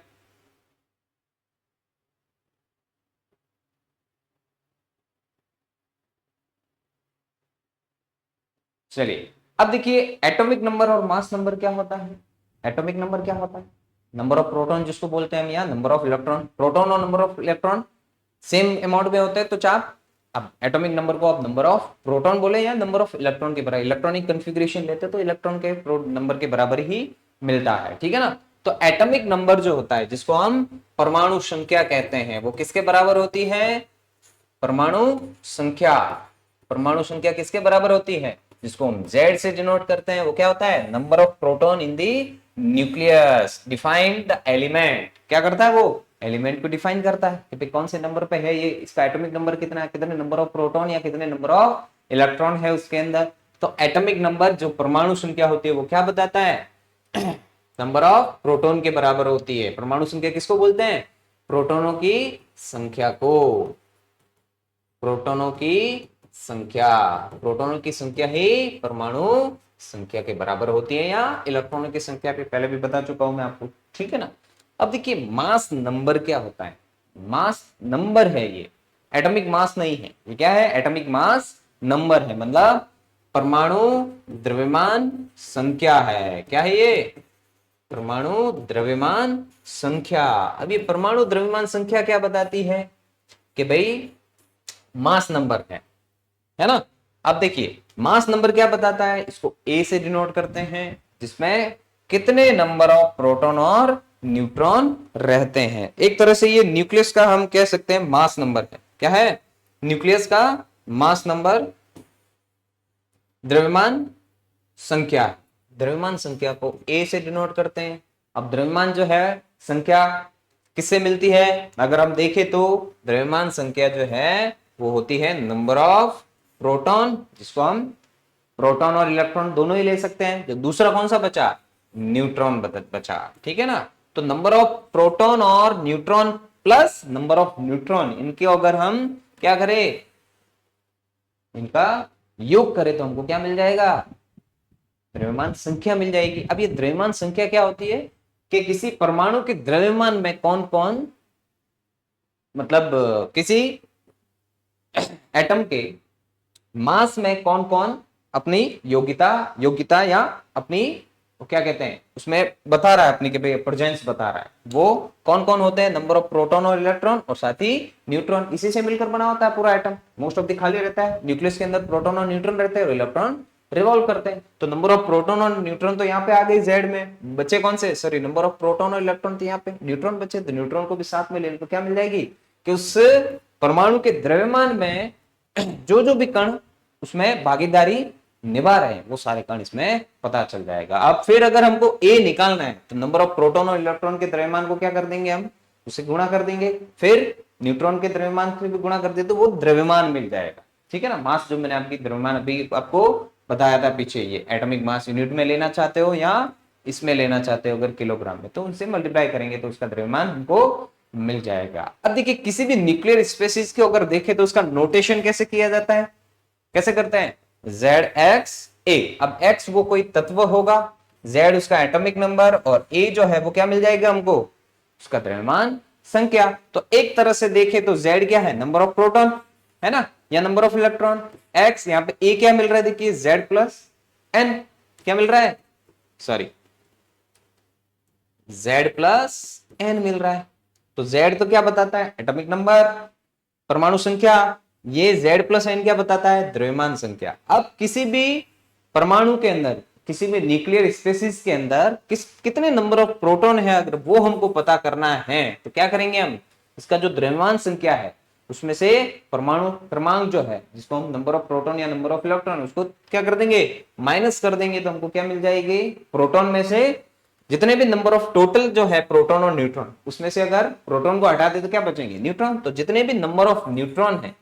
चलिए, अब देखिए एटॉमिक नंबर और मास नंबर क्या होता है। एटॉमिक नंबर क्या होता है, नंबर ऑफ प्रोटॉन जिसको बोलते हैं हम, या नंबर ऑफ इलेक्ट्रॉन। प्रोटॉन और number of electron same amount में होते हैं तो चार। अब एटॉमिक नंबर को आप नंबर ऑफ प्रोटॉन बोले या नंबर ऑफ इलेक्ट्रॉन के बराबर, इलेक्ट्रॉनिक कन्फिग्रेशन लेते तो इलेक्ट्रॉन के नंबर के बराबर ही मिलता है। ठीक है ना। तो एटॉमिक नंबर जो होता है, जिसको हम परमाणु संख्या कहते हैं, वो किसके बराबर होती है, परमाणु संख्या। परमाणु संख्या किसके बराबर होती है, जिसको हम Z से डिनोट करते हैं, वो क्या होता है, number of proton in the nucleus define the element. क्या करता है वो, एलिमेंट को डिफाइन करता है कि कौन से नंबर पे है ये, इसका एटॉमिक नंबर कितना है, कितने नंबर ऑफ प्रोटॉन या कितने नंबर ऑफ इलेक्ट्रॉन है उसके अंदर। तो एटॉमिक नंबर जो परमाणु संख्या होती है वो क्या बताता है, नंबर ऑफ प्रोटॉन के बराबर होती है। परमाणु संख्या किसको बोलते हैं, प्रोटॉनों की संख्या को। प्रोटॉनों की संख्या, प्रोटॉनों की संख्या ही परमाणु संख्या के बराबर होती है, या इलेक्ट्रॉनों की संख्या पे पहले भी बता चुका हूं मैं आपको। ठीक है ना। अब देखिए मास नंबर क्या होता है, मास नंबर है ये, एटॉमिक मास नहीं है ये। क्या है, एटॉमिक मास नंबर है, मतलब परमाणु द्रव्यमान संख्या है। क्या है ये, परमाणु द्रव्यमान संख्या। अब ये परमाणु द्रव्यमान संख्या क्या बताती है कि भाई मास नंबर है ना। अब देखिए मास नंबर क्या बताता है, इसको ए से डिनोट करते हैं, जिसमें कितने नंबर ऑफ प्रोटॉन और न्यूट्रॉन रहते हैं। एक तरह से ये न्यूक्लियस का हम कह सकते हैं मास नंबर है। क्या है, न्यूक्लियस का मास नंबर द्रव्यमान संख्या। द्रव्यमान संख्या को ए से डिनोट करते हैं। अब द्रव्यमान जो है संख्या किससे मिलती है, अगर हम देखें तो द्रव्यमान संख्या जो है वो होती है नंबर ऑफ प्रोटॉन, जिसको हम प्रोटॉन और इलेक्ट्रॉन दोनों ही ले सकते हैं। जो दूसरा कौन सा बचा, न्यूट्रॉन बचा। ठीक है ना। तो नंबर ऑफ प्रोटॉन और neutron plus number of neutron, इनके अगर हम क्या करें, इनका योग करें तो हमको क्या मिल जाएगा, द्रव्यमान संख्या मिल जाएगी। अब ये द्रव्यमान संख्या क्या होती है कि किसी परमाणु के द्रव्यमान में कौन कौन, मतलब किसी एटम के मास में कौन कौन अपनी योग्यता या अपनी वो क्या कहते हैं उसमें बता रहा है, अपनी के प्रेजेंस बता रहा है। वो कौन कौन होते हैं, नंबर ऑफ प्रोटॉन और इलेक्ट्रॉन और साथ ही न्यूट्रॉन। इसी से मिलकर बना होता है पूरा एटम। मोस्ट ऑफ द खाली रहता है, न्यूक्लियस के अंदर प्रोटॉन और न्यूट्रॉन रहते हैं और इलेक्ट्रॉन रिवॉल्व करते हैं। तो नंबर ऑफ प्रोटॉन और न्यूट्रॉन तो यहाँ पे आ गई जेड में, बच्चे कौन से, सॉरी नंबर ऑफ प्रोटॉन और इलेक्ट्रॉन तो यहाँ पे न्यूट्रॉन बचे, तो न्यूट्रॉन को भी साथ में ले तो क्या मिल जाएगी कि उस परमाणु के द्रव्यमान में जो जो भी कण उसमें भागीदारी निभा रहे हैं वो सारे कण इसमें पता चल जाएगा। अब फिर अगर हमको ए निकालना है तो नंबर ऑफ प्रोटॉन और इलेक्ट्रॉन के द्रव्यमान को क्या कर देंगे, हम उसे गुणा कर देंगे, फिर न्यूट्रॉन के द्रव्यमान से भी गुणा कर दे तो वो द्रव्यमान मिल जाएगा। ठीक है ना, मास जो मैंने आपकी द्रव्यमान अभी आपको बताया था पीछे, ये एटॉमिक मास यूनिट में लेना चाहते हो या इसमें लेना चाहते हो अगर किलोग्राम में, तो उनसे मल्टीप्लाई करेंगे तो उसका द्रव्यमान हमको मिल जाएगा। अब देखिए किसी भी न्यूक्लियर स्पेसीज को अगर देखें तो उसका नोटेशन कैसे किया जाता है, कैसे करते हैं, ZXA। अब X वो कोई तत्व होगा, Z उसका एटॉमिक नंबर और A जो है वो क्या मिल जाएगा हमको, उसका द्रव्यमान संख्या। तो एक तरह से देखें तो Z क्या है, नंबर ऑफ प्रोटॉन है ना, या नंबर ऑफ इलेक्ट्रॉन। X यहाँ पे A क्या मिल रहा है, देखिए Z प्लस N क्या मिल रहा है, सॉरी Z प्लस N मिल रहा है। तो Z तो क्या बताता है, एटॉमिक नंबर, परमाणु संख्या, ये Z प्लस N क्या बताता है, द्रव्यमान संख्या। अब किसी भी परमाणु के अंदर, किसी भी न्यूक्लियर स्पेसीज के अंदर कितने नंबर ऑफ प्रोटॉन है अगर वो हमको पता करना है तो क्या करेंगे हम, इसका जो द्रव्यमान संख्या है उसमें से परमाणु क्रमांक जो है जिसको हम नंबर ऑफ प्रोटॉन या नंबर ऑफ इलेक्ट्रॉन उसको क्या कर देंगे, माइनस कर देंगे, तो हमको क्या मिल जाएगी, प्रोटॉन में से जितने भी नंबर ऑफ टोटल जो है प्रोटॉन और न्यूट्रॉन उसमें से अगर प्रोटॉन को हटा दे तो क्या बचेंगे, न्यूट्रॉन। तो जितने भी नंबर ऑफ न्यूट्रॉन है,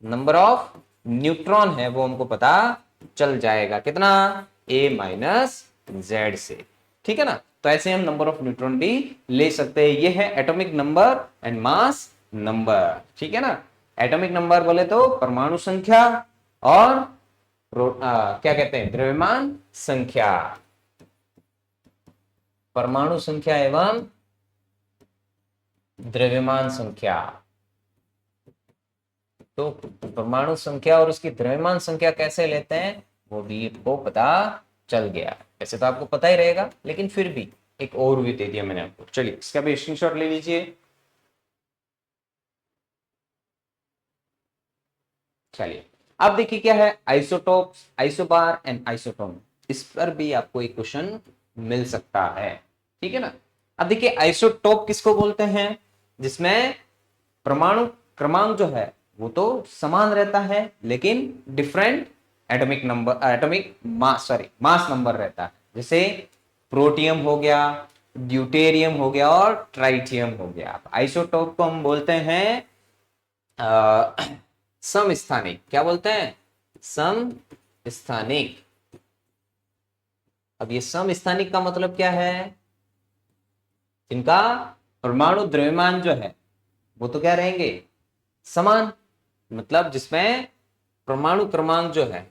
नंबर ऑफ न्यूट्रॉन है वो हमको पता चल जाएगा, कितना, A माइनस Z से। ठीक है ना, तो ऐसे हम नंबर ऑफ न्यूट्रॉन भी ले सकते हैं। ये है atomic number and mass number. ठीक है ना, एटॉमिक नंबर बोले तो परमाणु संख्या और क्या कहते हैं, द्रव्यमान संख्या, परमाणु संख्या एवं द्रव्यमान संख्या। तो परमाणु संख्या और उसकी द्रव्यमान संख्या कैसे लेते हैं वो भी आपको पता चल गया। वैसे तो आपको पता ही रहेगा लेकिन फिर भी एक ओवरव्यू दे दिया मैंने आपको। चलिए इसका भी स्क्रीनशॉट ले लीजिए। चलिए अब देखिए क्या है, आइसोटोप्स, आइसोबार एंड आइसोटोन, इस पर भी आपको एक क्वेश्चन मिल सकता है। ठीक है ना, अब देखिए आइसोटोप किसको बोलते हैं, जिसमें परमाणु क्रमांक जो है वो तो समान रहता है लेकिन different atomic number, atomic mass, sorry mass number रहता है। जैसे प्रोटियम हो गया, ड्यूटेरियम हो गया और ट्राइटियम हो गया। आइसोटोप को हम बोलते हैं समस्थानिक, क्या बोलते हैं, समस्थानिक। अब ये समस्थानिक का मतलब क्या है, इनका परमाणु द्रव्यमान जो है वो तो क्या रहेंगे, समान, मतलब जिसमें परमाणु क्रमांक जो है,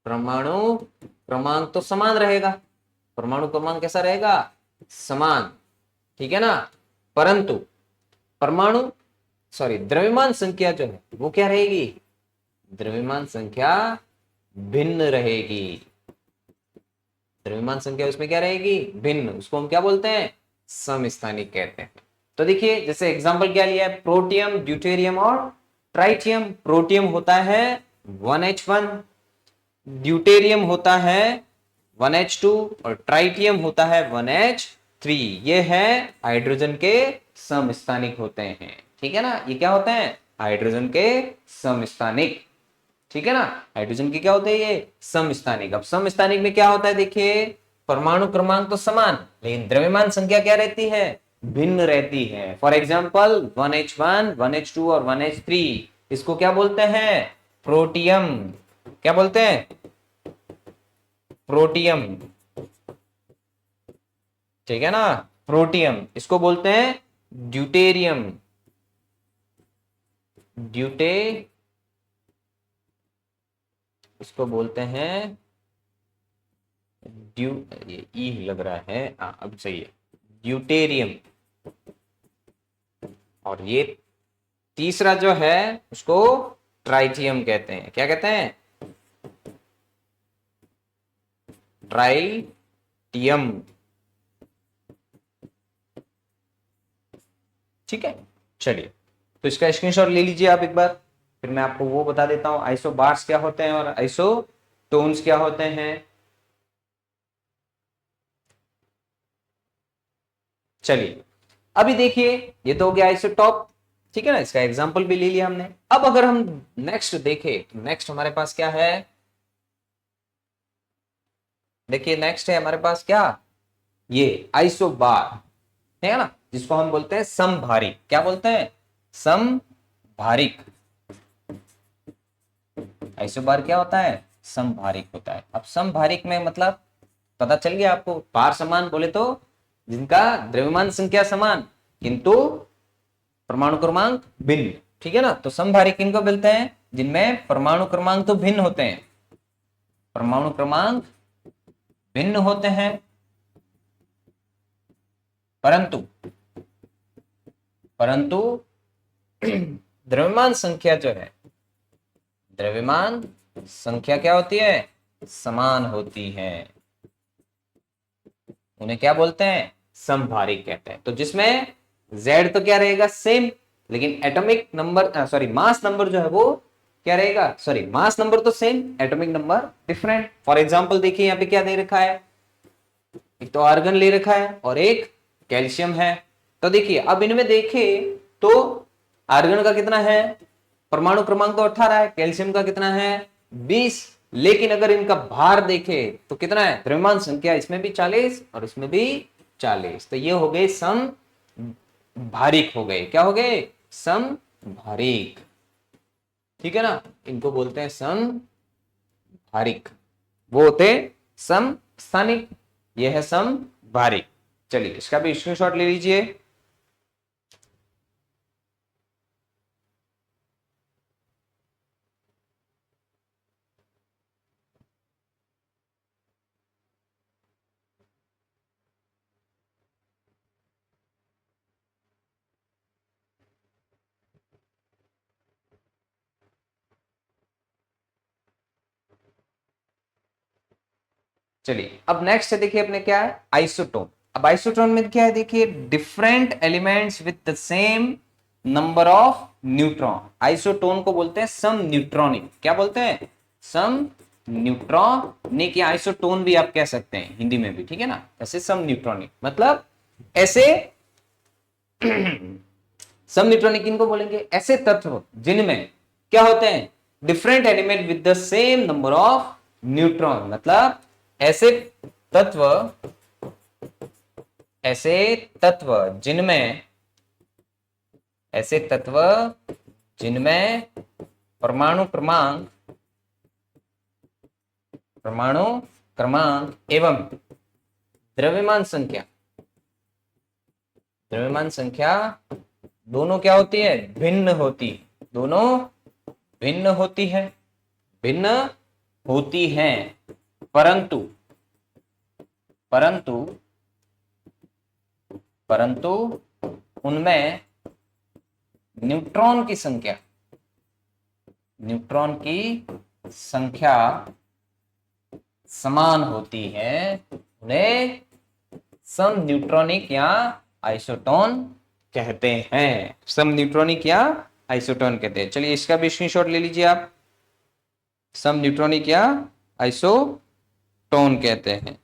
परमाणु क्रमांक तो समान रहेगा, परमाणु क्रमांक कैसा रहेगा, समान। ठीक है ना, परंतु परमाणु, सॉरी द्रव्यमान संख्या जो है वो क्या रहेगी, द्रव्यमान संख्या भिन्न रहेगी, द्रव्यमान संख्या उसमें क्या रहेगी, भिन्न। उसको हम क्या बोलते हैं, समस्थानिक कहते हैं। तो देखिए जैसे एग्जांपल क्या लिया है, प्रोटियम, ड्यूटेरियम और ट्राइटियम। प्रोटियम होता है 1H1, ड्यूटेरियम होता है 1H2 और ट्राइटियम होता है 1H3। ये है हाइड्रोजन के समस्थानिक होते हैं। ठीक है ना, ये क्या होते हैं, हाइड्रोजन के समस्थानिक। ठीक है ना, हाइड्रोजन की क्या होते हैं, ये समस्थानिक। अब समस्थानिक में क्या होता है, देखिए परमाणु क्रमांक तो समान लेकिन द्रव्यमान संख्या क्या रहती है, भिन्न रहती है। फॉर एग्जांपल 1H1, 1H2 और 1H3, इसको क्या बोलते हैं, प्रोटियम। क्या बोलते हैं, प्रोटियम। ठीक है ना, प्रोटियम। इसको बोलते हैं ड्यूटेरियम, ड्यूटे, इसको बोलते हैं ड्यू, ये ई लग रहा है, अब सही है, ड्यूटेरियम। और ये तीसरा जो है उसको ट्राइटियम कहते हैं। क्या कहते हैं, ट्राइटियम। ठीक है, चलिए तो इसका स्क्रीनशॉट ले लीजिए आप एक बार, फिर मैं आपको वो बता देता हूं आइसोबार्स क्या होते हैं और आइसोटोन्स क्या होते हैं। चलिए अभी देखिए, ये तो हो गया आइसोटॉप। ठीक है ना, इसका एग्जाम्पल भी ले लिया हमने। अब अगर हम नेक्स्ट देखें तो नेक्स्ट हमारे पास क्या है, देखिए नेक्स्ट है हमारे पास क्या, ये आइसोबार है ना, जिसको हम बोलते हैं समभारिक। क्या बोलते हैं, समभारिक। आइसोबार क्या होता है, समभारिक होता है। अब समभारिक में मतलब पता चल गया आपको, पार समान बोले तो जिनका द्रव्यमान संख्या समान किंतु परमाणु क्रमांक भिन्न, ठीक है ना। तो समभारिक किनको बोलते हैं, जिनमें परमाणु क्रमांक तो भिन्न होते हैं, परमाणु क्रमांक भिन्न होते हैं, परंतु परंतु द्रव्यमान संख्या जो है, द्रव्यमान संख्या क्या होती है, समान होती है। उन्हें क्या बोलते हैं, समभारिक कहते हैं। तो जिसमें Z तो क्या रहेगा, सेम, लेकिन atomic number sorry mass number जो है वो क्या रहेगा, सॉरी मास नंबर तो same, atomic number different. For example देखिए यहाँ पे क्या दे रखा है, एक तो आर्गन ले रखा है और एक कैल्शियम है। तो देखिए अब इनमें देखें तो आर्गन का कितना है, परमाणु क्रमांक तो 18 है, कैल्शियम का कितना है 20, लेकिन अगर इनका भार देखें तो कितना है, द्रव्यमान संख्या इसमें भी 40 और इसमें भी 40। तो ये हो गए सम भारिक हो गए, क्या हो गए, सम भारिक, ठीक है ना। इनको बोलते हैं सम भारिक, वो होते सम स्थानिक, यह है सम भारिक। चलिए इसका भी स्क्रीनशॉट ले लीजिए। चलिए अब नेक्स्ट है, देखिए अपने क्या है, आइसोटोन। अब आइसोटोन में क्या है, देखिए different elements with the same number of neutron. Isotone को बोलते हैं सम न्यूट्रॉनिक। क्या बोलते हैं, सम न्यूट्रॉनिक, या आइसोटोन भी आप कह सकते हैं हिंदी में भी, ठीक है ना। ऐसे सम न्यूट्रॉनिक मतलब ऐसे सम न्यूट्रॉनिक इनको बोलेंगे, ऐसे तत्व जिनमें क्या होते हैं, different element with the same number of neutron. मतलब ऐसे तत्व, ऐसे तत्व जिनमें, ऐसे तत्व जिनमें परमाणु क्रमांक, परमाणु क्रमांक एवं द्रव्यमान संख्या, द्रव्यमान संख्या दोनों क्या होती है, भिन्न होती, दोनों भिन्न होती है, भिन्न होती हैं, परंतु परंतु परंतु उनमें न्यूट्रॉन की संख्या, न्यूट्रॉन की संख्या समान होती है। उन्हें सम न्यूट्रॉनिक या आइसोटोन कहते हैं, सम न्यूट्रॉनिक या आइसोटोन कहते हैं। चलिए इसका भी स्क्रीनशॉट ले लीजिए आप, सम न्यूट्रॉनिक या आइसोटोन कहते हैं।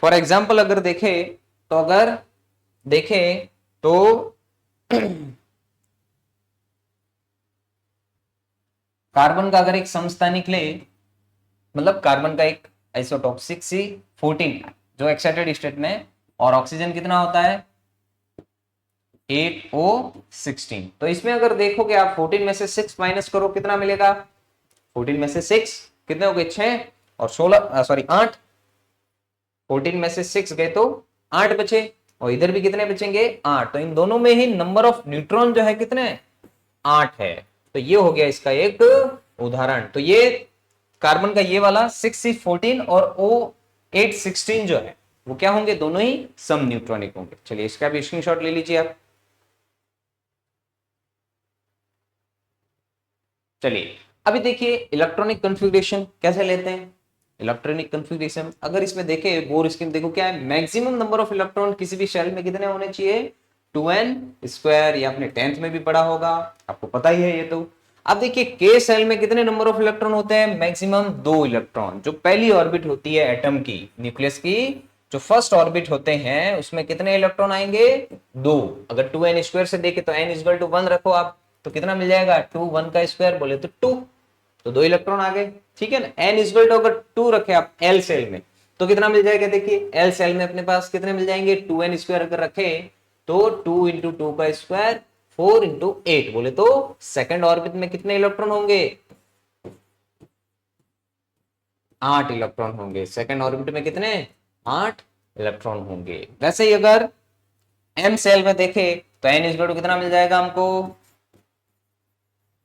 फॉर एग्जाम्पल अगर देखें तो, अगर देखें तो कार्बन का अगर एक समस्थानिक ले, मतलब कार्बन का एक आइसोटोप 6C14 जो एक्साइटेड स्टेट में, और ऑक्सीजन कितना होता है 8O16। तो इसमें अगर देखोगे आप 14 में से 6 माइनस करो कितना मिलेगा, 14 में से 6 कितने हो गए 6 और 16 सॉरी 8, 14 में से 6 गए तो 8 बचे, और इधर भी कितने बचेंगे 8। तो इन दोनों में ही नंबर ऑफ न्यूट्रॉन जो है कितने 8 है। तो ये हो गया इसका एक उदाहरण। तो ये कार्बन का ये वाला 6C14 और O816 जो है वो क्या होंगे, दोनों ही सम न्यूट्रॉनिक होंगे। चलिए इसका भी स्क्रीनशॉट ले लीजिए आप। चलिए अभी देखिए इलेक्ट्रॉनिक कॉन्फ़िगरेशन कैसे लेते हैं। इलेक्ट्रॉनिक कॉन्फ़िगरेशन अगर इसमें देखें, बोर स्कीम देखो क्या है, मैक्सिमम नंबर ऑफ इलेक्ट्रॉन किसी भी शेल में कितने होने चाहिए 2n²। ये आपने 10th में भी पढ़ा होगा, आपको पता ही है ये तो। अब देखिए के सेल में कितने नंबर ऑफ इलेक्ट्रॉन होते हैं, मैक्सिमम 2 इलेक्ट्रॉन। जो पहली ऑर्बिट होती है एटम की, न्यूक्लियस की जो फर्स्ट ऑर्बिट होते हैं उसमें कितने इलेक्ट्रॉन आएंगे, 2। अगर 2n² से देखे तो n=1 रखो आप, तो कितना मिल जाएगा, 2 1 का स्क्वायर बोले तो 2, तो 2 इलेक्ट्रॉन आ गए, ठीक है ना। n=अगर 2 रखे आप एल सेल में तो कितना मिल जाएगा, देखिए एल सेल में अपने पास कितने मिल जाएंगे, 2n² अगर रखे तो 2 × 2 का स्क्वायर 4 × 8 बोले तो सेकंड ऑर्बिट में कितने इलेक्ट्रॉन होंगे, 8 इलेक्ट्रॉन होंगे। सेकंड ऑर्बिट में कितने, 8 इलेक्ट्रॉन होंगे। वैसे ही अगर एम सेल में देखे तो n= कितना मिल जाएगा हमको,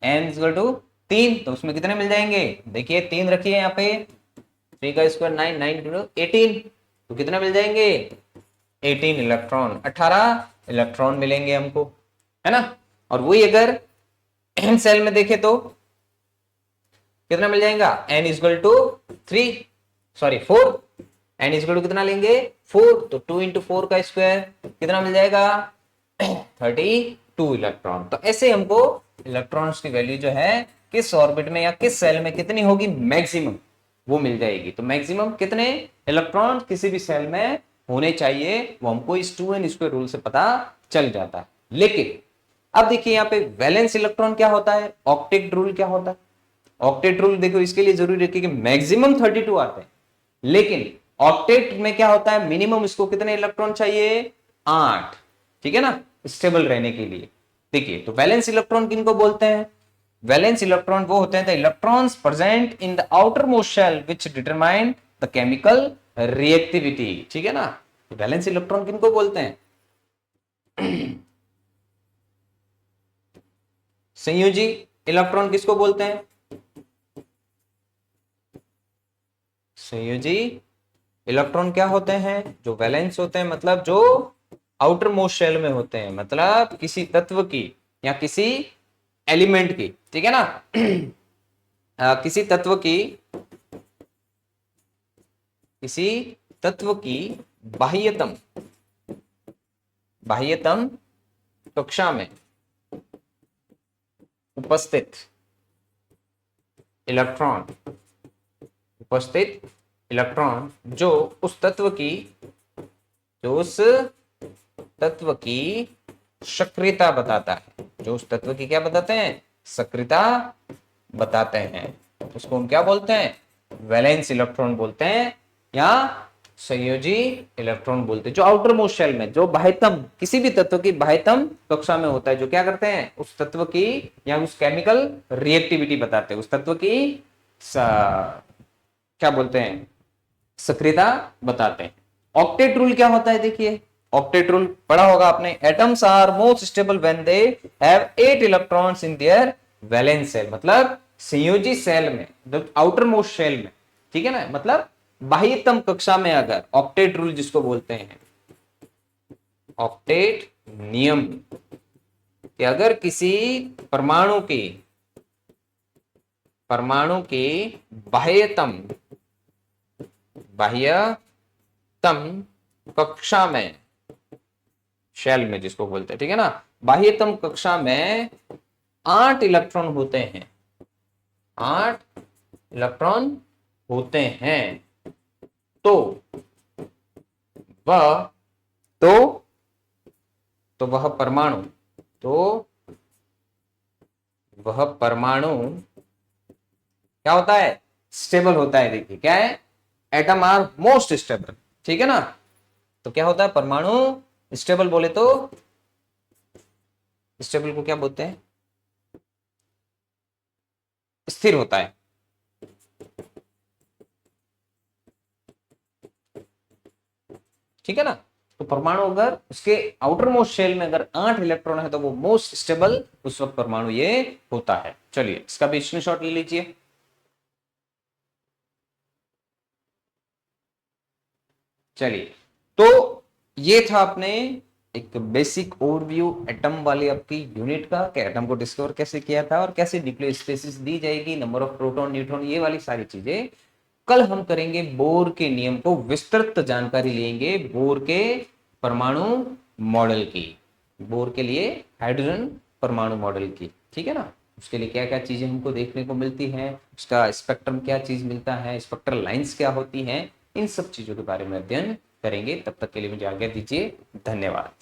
n=3, तो उसमें कितने मिल जाएंगे, देखिए 3 रखिए यहाँ पे, 3 का स्क्वायर 9, 9 × 18, तो कितना मिल जाएंगे, 18 इलेक्ट्रॉन, 18 इलेक्ट्रॉन मिलेंगे हमको, है ना। और वही अगर एन सेल में देखे तो कितना मिल जाएगा, n=3, सॉरी 4, n= कितना लेंगे 4, तो 2 × 4 का स्क्वायर कितना मिल जाएगा 32 इलेक्ट्रॉन। तो ऐसे हमको इलेक्ट्रॉन्स की वैल्यू जो है किस ऑर्बिट में या किस सेल में कितनी होगी मैक्सिमम, वो मिल जाएगी। तो मैक्सिमम कितने इलेक्ट्रॉन किसी भी सेल में होने चाहिए वो हमको इस 2n² रूल से पता चल जाता है। लेकिन अब देखिए यहाँ पे वैलेंस इलेक्ट्रॉन क्या होता है, ऑक्टेट रूल क्या होता है। ऑक्टेट रूल देखो इसके लिए जरूरी रखिए कि मैक्सिमम 32 आते हैं, लेकिन ऑक्टेट में क्या होता है, मिनिमम इसको कितने इलेक्ट्रॉन चाहिए, 8, ठीक है ना, स्टेबल रहने के लिए। देखिए तो वैलेंस इलेक्ट्रॉन किनको बोलते हैं, वैलेंस इलेक्ट्रॉन वो होते हैं the electrons present in the outermost shell which determine the chemical reactivity, ठीक है ना। वैलेंस इलेक्ट्रॉन किनको बोलते हैं, संयोजी इलेक्ट्रॉन किसको बोलते हैं, संयोजी इलेक्ट्रॉन क्या होते हैं, जो वैलेंस होते हैं, मतलब जो आउटर मोस्ट शेल में होते हैं, मतलब किसी तत्व की या किसी एलिमेंट की, ठीक है ना किसी तत्व की बाह्यतम कक्षा में उपस्थित इलेक्ट्रॉन जो उस तत्व की सक्रियता बताता है, जो उस तत्व की क्या बताते हैं, सक्रियता बताते हैं, उसको हम क्या बोलते हैं, वैलेंस इलेक्ट्रॉन बोलते हैं या संयोजी इलेक्ट्रॉन बोलते हैं। जो आउटर मोस्ट शेल में, जो बाह्यतम, किसी भी तत्व की बाह्यतम कक्षा में होता है, जो क्या करते हैं, उस तत्व की या उस केमिकल रिएक्टिविटी बताते हैं, उस तत्व की क्या बोलते हैं, सक्रियता बताते हैं। ऑक्टेट रूल क्या होता है, देखिए ऑक्टेट रूल पढ़ा होगा आपने, atoms are most stable when they have 8 electrons in their valence shell, मतलब संयोजी सेल में, आउटर मोस्ट शेल में, ठीक है ना, मतलब बाह्यतम कक्षा में अगर, ऑक्टेट रूल जिसको बोलते हैं, ऑक्टेट नियम, कि अगर किसी परमाणु की बाह्यतम कक्षा में, शेल में जिसको बोलते हैं, ठीक है ना, बाह्यतम कक्षा में 8 इलेक्ट्रॉन होते हैं, 8 इलेक्ट्रॉन होते हैं, तो वह परमाणु क्या होता है, स्टेबल होता है। देखिए क्या है, एटम आर मोस्ट स्टेबल, ठीक है ना, तो क्या होता है, परमाणु स्टेबल बोले तो, स्टेबल को क्या बोलते हैं, स्थिर होता है, ठीक है ना। तो परमाणु अगर उसके आउटर मोस्ट शेल में अगर 8 इलेक्ट्रॉन है तो वो मोस्ट स्टेबल उस वक्त परमाणु ये होता है। चलिए इसका भी स्क्रीनशॉट ले लीजिए। चलिए तो ये था अपने एक बेसिक ओवरव्यू एटम वाली आपकी यूनिट का, कि एटम को डिस्कवर कैसे किया था और कैसे न्यूक्लियर स्पेसिस दी जाएगी, नंबर ऑफ प्रोटॉन न्यूट्रॉन, ये वाली सारी चीजें। कल हम करेंगे बोर के नियम को, विस्तृत जानकारी लेंगे बोर के परमाणु मॉडल की, बोर के लिए हाइड्रोजन परमाणु मॉडल की, ठीक है ना। उसके लिए क्या क्या चीज़ें हमको देखने को मिलती हैं, उसका स्पेक्ट्रम क्या चीज़ मिलता है, स्पेक्ट्रल लाइंस क्या होती हैं, इन सब चीज़ों के बारे में अध्ययन करेंगे। तब तक के लिए मुझे आज्ञा दीजिए, धन्यवाद।